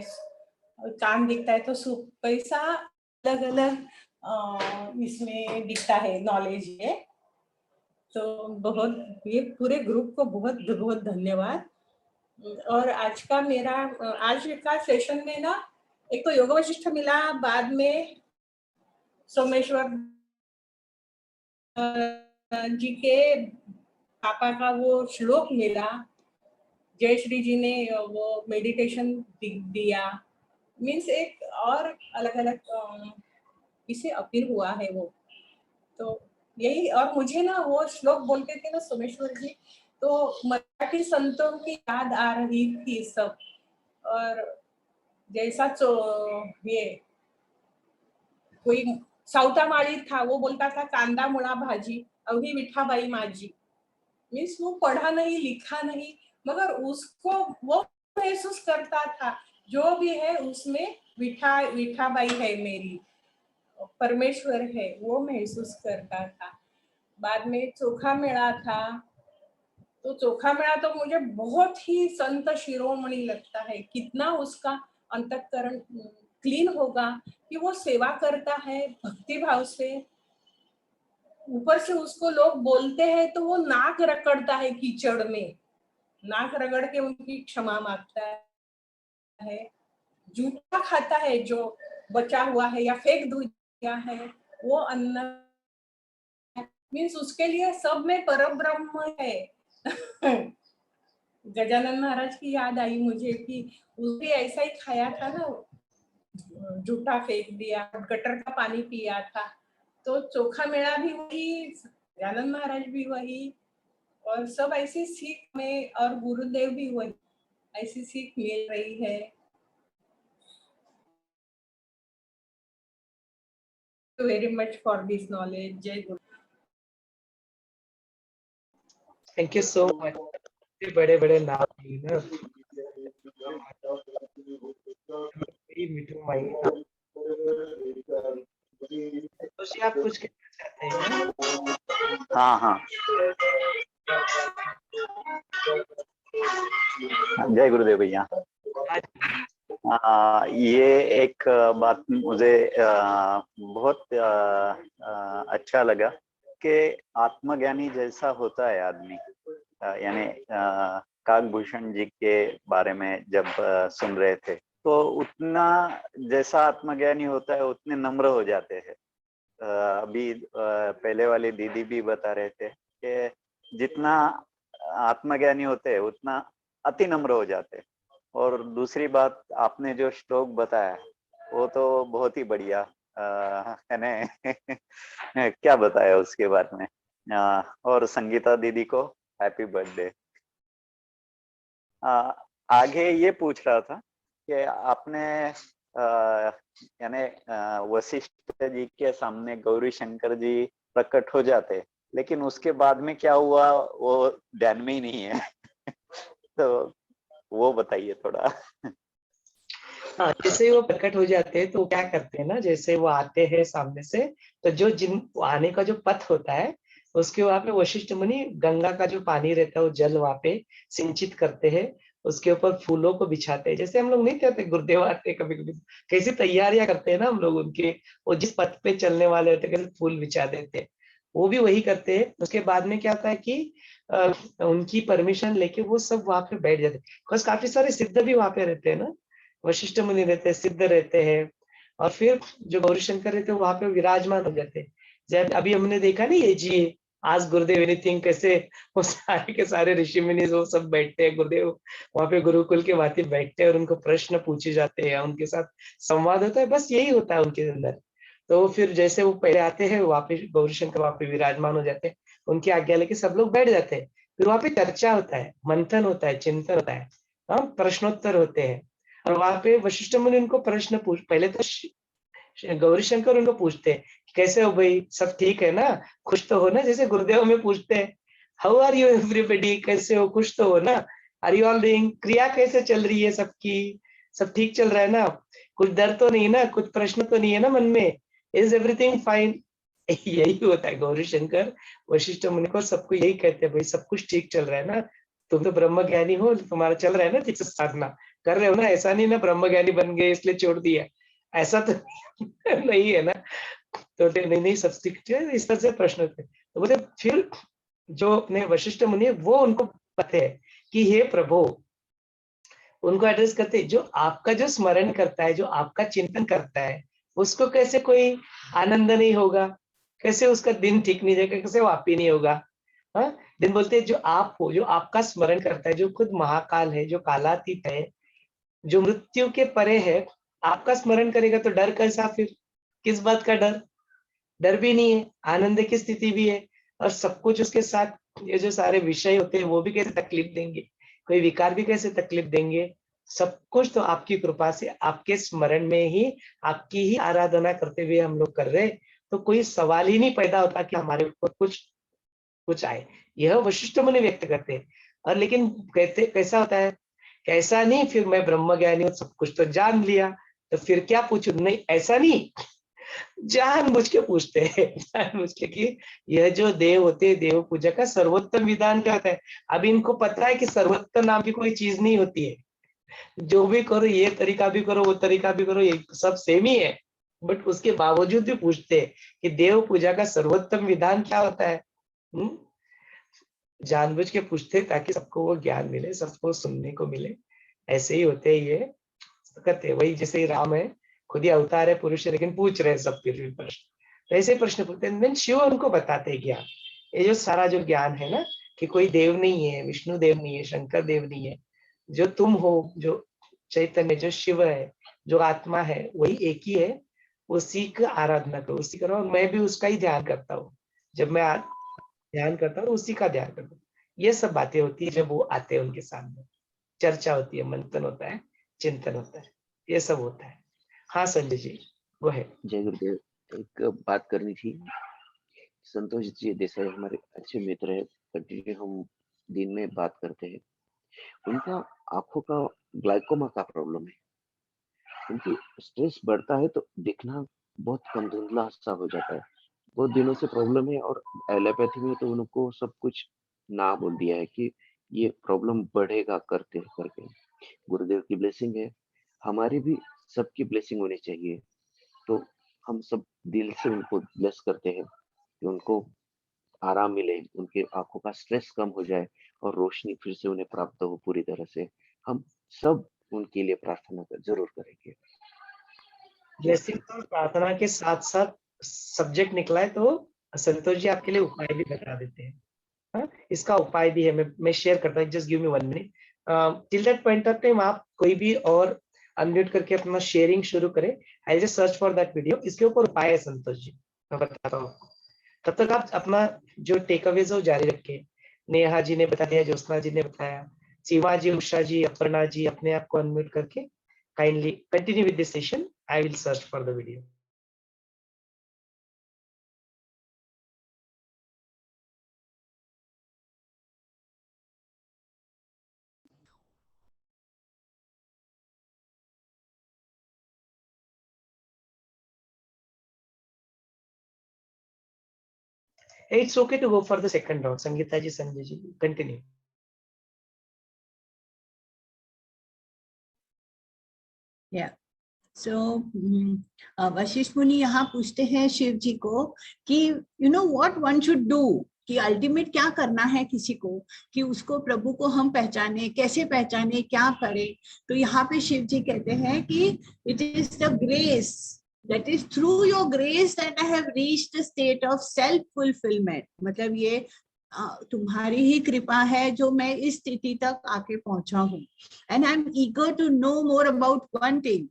कान दिखता है तो सूप, कैसा अलग अलग इसमें दिखता है नॉलेज है. तो बहुत ये पूरे ग्रुप को बहुत बहुत धन्यवाद. और आज का मेरा आज का सेशन में ना एक तो योग वशिष्ठ मिला, बाद में सोमेश्वर जी के पापा का वो श्लोक मिला, जयश्री जी ने वो मेडिटेशन दिया, मीन्स एक और अलग अलग इसे अपील हुआ है वो. तो यही, और मुझे ना वो श्लोक बोलते थे ना सोमेश्वर जी, तो मराठी संतों की याद आ रही थी सब. और जैसा ये कोई सावता माळी था, वो बोलता था कांदा मुळा भाजी अवघी विठाबाई माझी, मीन्स वो पढ़ा नहीं लिखा नहीं मगर उसको वो महसूस करता था जो भी है उसमें विठाबाई है मेरी, परमेश्वर है, वो महसूस करता था. बाद में चोखा मेला था, तो चोखा मेला तो मुझे बहुत ही संत शिरोमणि लगता है. कितना उसका अंतःकरण क्लीन होगा कि वो सेवा करता है भक्ति भाव से. ऊपर से उसको लोग बोलते हैं तो वो नाक रगड़ता है कीचड़ में, नाक रगड़ के उनकी क्षमा मांगता है. जूठा खाता है जो बचा हुआ है या फेंक दिया है वो अन्न, मीन्स उसके लिए सब में परब्रह्म है. गजानन महाराज की याद आई मुझे कि उसने ऐसा ही खाया था ना, जूठा फेंक दिया, गटर का पानी पिया था. तो चोखा मेला भी वही, गजानन महाराज भी वही, और सब ऐसी सीख में, और गुरुदेव भी वही, ऐसी सीख मिल रही है. Very much for this knowledge. जय गुरु. Thank you so much. बड़े बड़े नाम लिए ना, मिठू माई. तो आप कुछ कहना चाहते हैं? हाँ, जय गुरुदेव भैया. ये एक बात मुझे बहुत अच्छा लगा कि आत्मज्ञानी जैसा होता है आदमी, यानी काकभूषण जी के बारे में जब सुन रहे थे तो उतना जैसा आत्मज्ञानी होता है उतने नम्र हो जाते हैं. अभी पहले वाली दीदी भी बता रहे थे कि जितना आत्मज्ञानी होते हैं उतना अति नम्र हो जाते हैं। और दूसरी बात आपने जो श्लोक बताया वो तो बहुत ही बढ़िया है ना। क्या बताया उसके बारे में। और संगीता दीदी को हैप्पी बर्थडे। आगे ये पूछ रहा था कि आपने यानी वशिष्ठ जी के सामने गौरी शंकर जी प्रकट हो जाते, लेकिन उसके बाद में क्या हुआ वो ध्यान में ही नहीं है। तो वो बताइए थोड़ा। हाँ, जैसे वो प्रकट हो जाते हैं तो वो क्या करते हैं ना, जैसे वो आते हैं सामने से, तो जो जिन आने का जो पथ होता है उसके वहां पे वशिष्ठ मुनि गंगा का जो पानी रहता है वो जल वहां पे सिंचित करते हैं, उसके ऊपर फूलों को बिछाते हैं। जैसे हम लोग नहीं कहते गुरुदेव आते हैं कभी कभी, कैसी तैयारियां करते हैं ना हम लोग उनके, वो जिस पथ पे चलने वाले होते हैं कैसे फूल बिछा देते हैं, वो भी वही करते हैं। उसके बाद में क्या होता है कि उनकी परमिशन लेके वो सब वहां पे बैठ जाते हैं। बिकॉज काफी सारे सिद्ध भी वहां पे रहते हैं ना, वशिष्ठ मुनि रहते हैं, सिद्ध रहते हैं, और फिर जो गौरीशंकर रहते हैं वहां पे विराजमान हो जाते हैं। जब अभी हमने देखा नहीं ये जी आज गुरुदेव एनीथिंग कैसे वो सारे के सारे ऋषि मुनि वो सब बैठते हैं, गुरुदेव वहां पे गुरुकुल के भांति बैठते हैं और उनको प्रश्न पूछे जाते हैं, उनके साथ संवाद होता है, बस यही होता है उनके अंदर। तो फिर जैसे वो पहले आते हैं वहां पे गौरीशंकर वहां पे विराजमान हो जाते हैं, उनकी आज्ञा लेके सब लोग बैठ जाते हैं। फिर वहां पे चर्चा होता है, मंथन होता है, चिंतन होता है, हाँ प्रश्नोत्तर होते हैं। और वहां पे वशिष्ठ मुनि उनको प्रश्न पूछ, पहले तो गौरी शंकर उनको पूछते हैं कि कैसे हो भाई, सब ठीक है ना, खुश तो हो ना, जैसे गुरुदेव में पूछते हैं हाउ आर यू एवरीबडी, कैसे हो, खुश तो हो ना, आर यू ऑल डूइंग, क्रिया कैसे चल रही है सबकी, सब ठीक चल रहा है ना, कुछ डर तो नहीं ना, कुछ प्रश्न तो नहीं है ना मन में, इज एवरीथिंग फाइन। यही होता है गौरी शंकर वशिष्ठ मुनि को, सबको यही कहते हैं भाई सब कुछ ठीक चल रहा है ना, तुम तो ब्रह्म ज्ञानी हो, तुम्हारा चल रहा है ना ठीक से, साधना कर रहे हो ना, ऐसा नहीं ना ब्रह्म ज्ञानी बन गए इसलिए छोड़ दिया, ऐसा तो नहीं है ना। तो नहीं नहीं सब ठीक है, इस तरह से प्रश्न होते हैं। तो बोले फिर जो अपने वशिष्ठ मुनि वो उनको पता है कि हे प्रभु, उनको एड्रेस करते हैं, जो आपका जो स्मरण करता है, जो आपका चिंतन करता है, उसको कैसे कोई आनंद नहीं होगा, कैसे उसका दिन ठीक नहीं जाएगा, कैसे वो आप ही नहीं होगा। हाँ, दिन बोलते हैं जो आप हो, जो आपका स्मरण करता है, जो खुद महाकाल है, जो कालातीत है, जो मृत्यु के परे है, आपका स्मरण करेगा तो डर कैसा फिर, किस बात का डर, डर भी नहीं है, आनंद की स्थिति भी है, और सब कुछ उसके साथ, ये जो सारे विषय होते हैं वो भी कैसे तकलीफ देंगे, कोई विकार भी कैसे तकलीफ देंगे, सब कुछ तो आपकी कृपा से, आपके स्मरण में ही, आपकी ही आराधना करते हुए हम लोग कर रहे हैं, तो कोई सवाल ही नहीं पैदा होता कि हमारे ऊपर कुछ कुछ आए। यह वशिष्ठ मुनि व्यक्त करते हैं। और लेकिन कहते कैसा होता है, कैसा नहीं, फिर मैं ब्रह्म ज्ञानी हूँ, सब कुछ तो जान लिया, तो फिर क्या पूछू, नहीं ऐसा नहीं, जानबूझ के पूछते हैं, जानबूझ के कि यह जो देव होते हैं, देव पूजा का सर्वोत्तम विधान क्या होता है। अब इनको पता है कि सर्वोत्तम नाम की कोई चीज नहीं होती है, जो भी करो, ये तरीका भी करो, वो तरीका भी करो, ये सब सेम ही है, बट उसके बावजूद भी पूछते हैं कि देव पूजा का सर्वोत्तम विधान क्या होता है। जानबूझ के पूछते हैं ताकि सबको वो ज्ञान मिले, सबको सुनने को मिले। ऐसे ही होते हैं ये, करते हैं वही, जैसे राम है, खुद ही अवतार है, पुरुष है, लेकिन पूछ रहे हैं सब फिर भी प्रश्न, तो ऐसे प्रश्न पूछते हैं, then शिव उनको बताते हैं ज्ञान। ये जो सारा जो ज्ञान है ना, कि कोई देव नहीं है, विष्णु देव नहीं है, शंकर देव नहीं है, जो तुम हो, जो चैतन्य, जो शिव है, जो आत्मा है, वही एक ही है, उसी का आराधना करो, उसी करो, और मैं भी उसका ही ध्यान करता हूँ, जब मैं ध्यान करता हूँ उसी का ध्यान करता हूँ। ये सब बातें होती है जब वो आते हैं उनके सामने, चर्चा होती है, मंथन होता है, चिंतन होता है, ये सब होता है। हाँ संजय जी, वो है। जय गुरुदेव। एक बात करनी थी। संतोष जी देसाई हमारे अच्छे मित्र है, कंटिन्यू हम दिन में बात करते हैं। उनका आंखों का ग्लाइकोमा का प्रॉब्लम है। उनकी स्ट्रेस बढ़ता है तो दिखना बहुत कम धुंधला सा हो जाता है। बहुत दिनों से प्रॉब्लम है, और एलोपैथी में तो उनको सब कुछ ना बोल दिया है कि ये प्रॉब्लम बढ़ेगा करते करके। गुरुदेव की ब्लेसिंग है, हमारी भी सबकी ब्लेसिंग होनी चाहिए। तो हम सब दिल से उनको ब्लेस करते हैं कि उनको आराम मिले, उनके आंखों का स्ट्रेस कम हो जाए और रोशनी फिर से उन्हें प्राप्त हो पूरी तरह से। हम सब उनके लिए प्रार्थना जरूर करेंगे। ब्लेसिंग और प्रार्थना के साथ साथ सब्जेक्ट निकला है तो संतोष जी आपके लिए उपाय भी बता देते हैं। हाँ, इसका उपाय भी है, मैं शेयर करता हूँ, just give me 1 minute. Till that point of time आप कोई भी और अनम्यूट करके अपना शेयरिंग शुरू करें। I just search for that video, इसके ऊपर उपाय है संतोष जी, मैं बताता हूँ आपको। तब तक आप अपना जो टेक अवेज है वो जारी रखें। नेहा जी ने बता दिया, ज्योत्सना जी ने बताया, सीमा जी, उषा जी, अपर्णा जी, अपने आप को अनम्यूट करके kindly continue with this session. I will search for the video. It's okay to go for the second round. Sangeeta ji, Sanjay ji, continue. Yeah. So Vashishtha मुनि यहाँ पूछते हैं शिव जी को कि you know what one should do, कि ultimate क्या करना है किसी को, कि उसको प्रभु को हम पहचाने, कैसे पहचाने, क्या करें। तो यहाँ पे शिव जी कहते हैं कि it is the grace, that is through your grace that I have reached the state of self fulfillment। मतलब ये तुम्हारी ही कृपा है जो मैं इस स्थिति तक आके पहुंचा हूँ। and I'm eager to know more about one thing,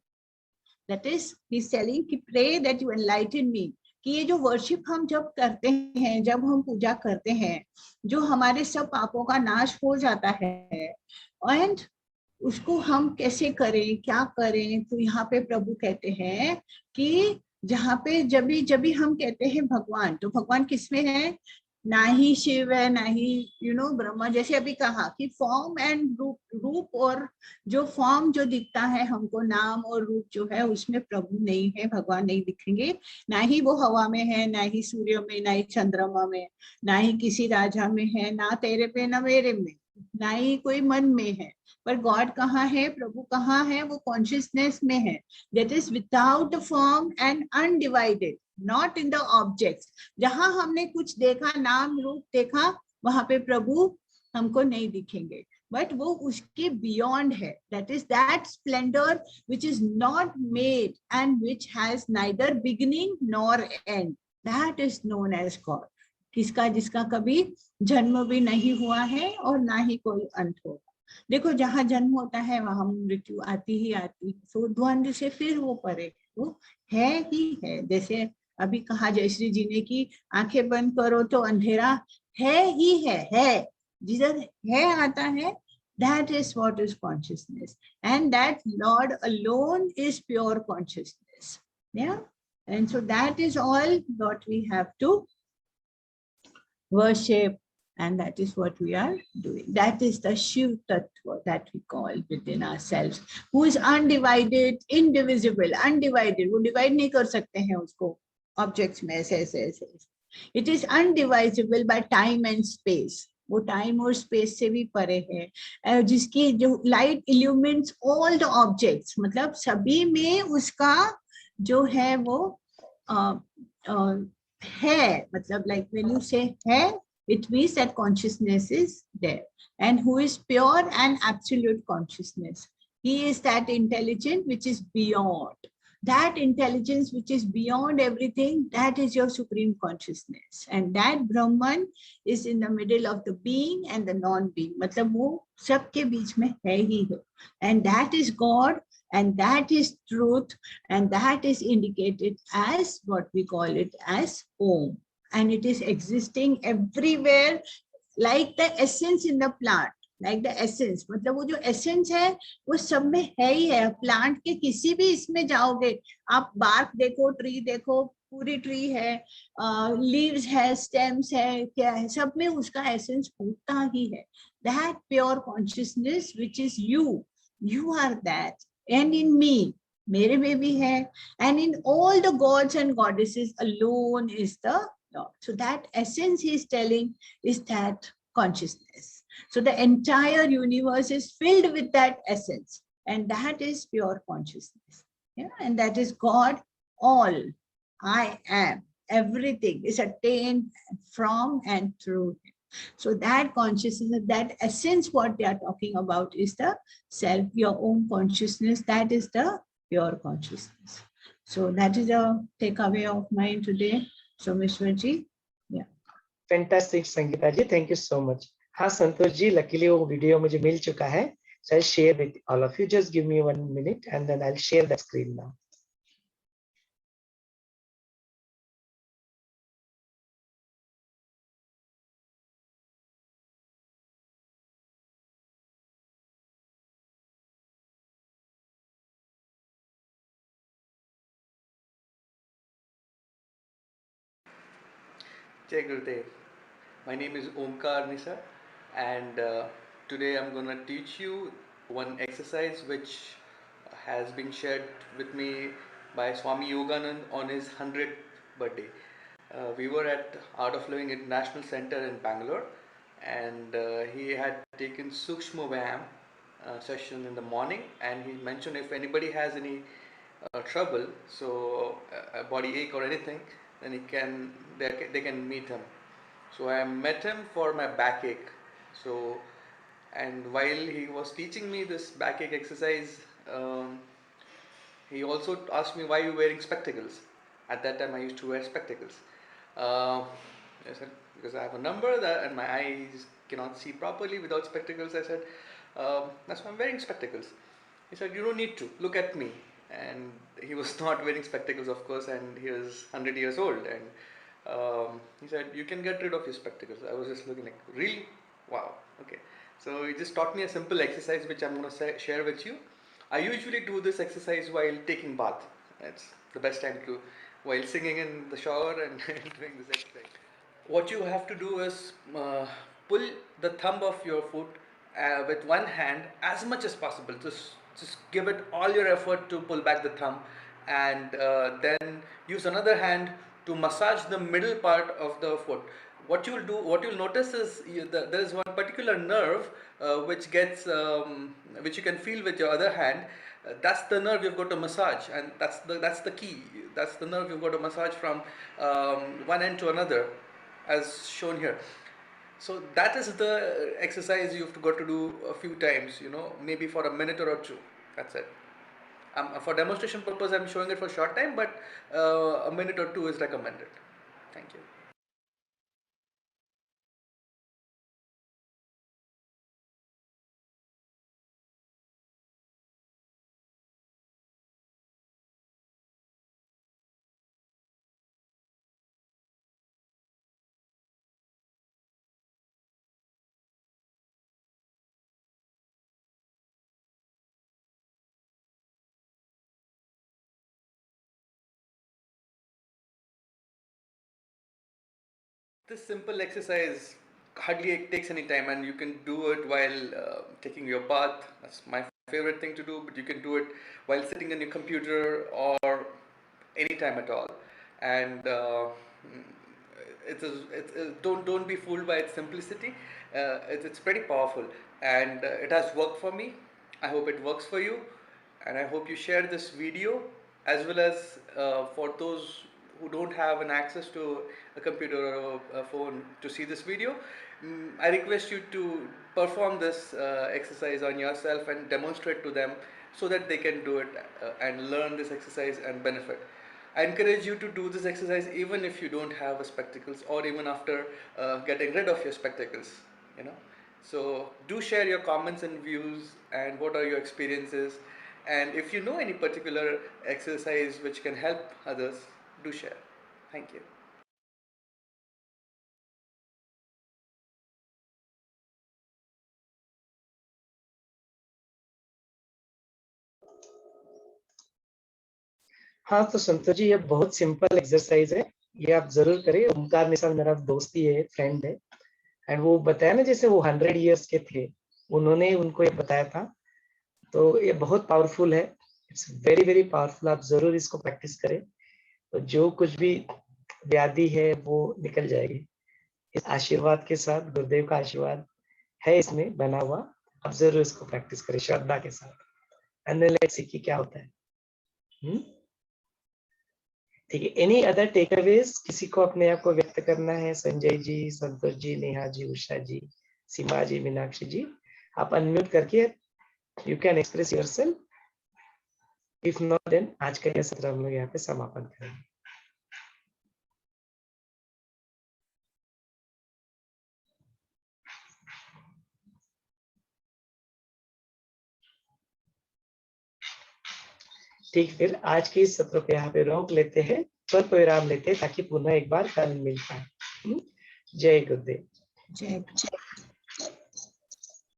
that is he's telling कि pray that you enlighten me, कि ये जो वर्शिप हम जब करते हैं, जब हम पूजा करते हैं, जो हमारे सब पापों का नाश हो जाता है, एंड उसको हम कैसे करें, क्या करें। तो यहाँ पे प्रभु कहते हैं कि जहाँ पे जब भी हम कहते हैं भगवान, तो भगवान किसमें है, ना ही शिव है, ना ही ब्रह्मा। जैसे अभी कहा कि फॉर्म एंड रूप और जो फॉर्म जो दिखता है हमको, नाम और रूप जो है, उसमें प्रभु नहीं है, भगवान नहीं दिखेंगे। ना ही वो हवा में है, ना ही सूर्य में, ना ही चंद्रमा में, ना ही किसी राजा में है, ना तेरे पे ना मेरे में, ना ही कोई मन में है। पर गॉड कहाँ है, प्रभु कहाँ है, वो कॉन्शियसनेस में है, that is without the form and undivided, not in the objects. जहां हमने कुछ देखा, नाम रूप देखा, वहां पे प्रभु हमको नहीं दिखेंगे, बट वो उसके बियॉन्ड है। That is that splendour which is not made and which has neither beginning nor end, that is known as God. किसका, जिसका कभी जन्म भी नहीं हुआ है और ना ही कोई अंत होगा। देखो जहां जन्म होता है वहां मृत्यु आती ही आती, तो द्वंद्व से फिर वो परे, वो है ही है। जैसे अभी कहा जयश्री जी ने कि आंखें बंद करो तो अंधेरा है ही है, जिधर है आता है, that is what is consciousness, and that Lord alone is pure consciousness. Yeah, and so that is all what we have to worship, and that is what we are doing. That is the Shiv Tattva that we call within ourselves, who is undivided, indivisible, undivided. वो divide नहीं कर सकते हैं उसको objects में ऐसे ऐसे। It is undivisible by time and space. वो टाइम और स्पेस से भी परे है, जिसकी जो light illuminates all the objects, मतलब सभी में उसका जो है वो है, मतलब like when you say है, it means that consciousness is there, and who is pure and absolute consciousness. He is that intelligence which is beyond. That intelligence which is beyond everything, that is your supreme consciousness. And that Brahman is in the middle of the being and the non-being. मतलब वो सबके बीच में है ही है. And that is God, and that is truth, and that is indicated as what we call it as Om. And it is existing everywhere like the essence in the plant. Like the essence, मतलब वो जो essence है वो सब में है ही है। Plant के किसी भी इसमें जाओगे आप, बार्क देखो, ट्री देखो, पूरी ट्री है, लीव्स है, स्टेम्स है, क्या है, सब में उसका एसेंस होता ही है। That pure consciousness which is you, you are that, and in me, मेरे में भी है, and in all the gods and goddesses alone is the Lord. So that essence he is telling is that consciousness. So the entire universe is filled with that essence, and that is pure consciousness. Yeah, and that is God. All I am, everything is attained from and through him. So that consciousness, that essence, what they are talking about is the self, your own consciousness. That is the pure consciousness. So that is a takeaway of mine today. So Mishwarji, yeah. Fantastic, Sangeeta ji. Thank you so much. हाँ Santosh ji, luckily वो video मुझे मिल चुका है. So I'll share with all of you. Just give me 1 minute and then I'll share the screen now. Jai Gurudev. My name is Omkar Nisa, and today I'm going to teach you one exercise which has been shared with me by Swami Yoganand on his 100th birthday. We were at Art of Living International Center in Bangalore, and he had taken Sukshma Vyayam session in the morning, and he mentioned if anybody has any trouble, so a body ache or anything, then they can meet him. So I met him for my backache. So, and while he was teaching me this backache exercise, he also asked me why you wearing spectacles. At that time, I used to wear spectacles. I said because I have a number that and my eyes cannot see properly without spectacles. I said that's why I'm wearing spectacles. He said you don't need to look at me. And he was not wearing spectacles, of course, and he was 100 years old. And he said, you can get rid of your spectacles. I was just looking like, really? Wow, okay. So he just taught me a simple exercise which I'm going to share with you. I usually do this exercise while taking bath. It's the best time to, while singing in the shower and doing this exercise. What you have to do is pull the thumb of your foot with one hand as much as possible. Just give it all your effort to pull back the thumb, and then use another hand to massage the middle part of the foot. What you'll notice is there is one particular nerve which which you can feel with your other hand. That's the nerve you've got to massage, and that's the key. That's the nerve you've got to massage from one end to another, as shown here. So that is the exercise you've got to do a few times, maybe for a minute or two. That's it. For demonstration purpose, I'm showing it for a short time, but a minute or two is recommended. Thank you. This simple exercise hardly takes any time, and you can do it while taking your bath. That's my favorite thing to do, but you can do it while sitting on your computer or anytime at all. And don't be fooled by its simplicity. It's pretty powerful, and it has worked for me. I hope it works for you, and I hope you share this video, as well as for those who don't have an access to a computer or a phone to see this video. I request you to perform this exercise on yourself and demonstrate to them, so that they can do it and learn this exercise and benefit. I encourage you to do this exercise even if you don't have a spectacles, or even after getting rid of your spectacles. So do share your comments and views, and what are your experiences, and if you know any particular exercise which can help others, do share. Thank you. हाँ तो संतोष जी, ये बहुत simple exercise है, ये आप जरूर करें. ओमकार निशान मेरा दोस्त ही है, फ्रेंड है, एंड वो बताया ना जैसे वो 100 इयर्स के थे, उन्होंने उनको ये बताया था, तो ये बहुत पावरफुल है. It's very very powerful. आप जरूर इसको प्रैक्टिस करें, तो जो कुछ भी व्याधि है वो निकल जाएगी. इस आशीर्वाद के साथ, गुरुदेव का आशीर्वाद है इसमें बना हुआ. आप जरूर इसको प्रैक्टिस करें श्रद्धा के साथ, एंड देन लेट्स सी कि क्या होता है. ठीक है. Any other takeaways? किसी को अपने आप को व्यक्त करना है? संजय जी, संतोष जी, नेहा जी, उषा जी, सीमा जी, मीनाक्षी जी, आप अनम्यूट करके you can express yourself. If not then आज का यह सत्र हम लोग यहाँ पे समापन करेंगे। ठीक, फिर आज के इस सत्र पे यहाँ पे रोक लेते हैं, स्वल्प विराम लेते हैं ताकि पुनः एक बार कल मिल पाए। जय गुरुदेव। जय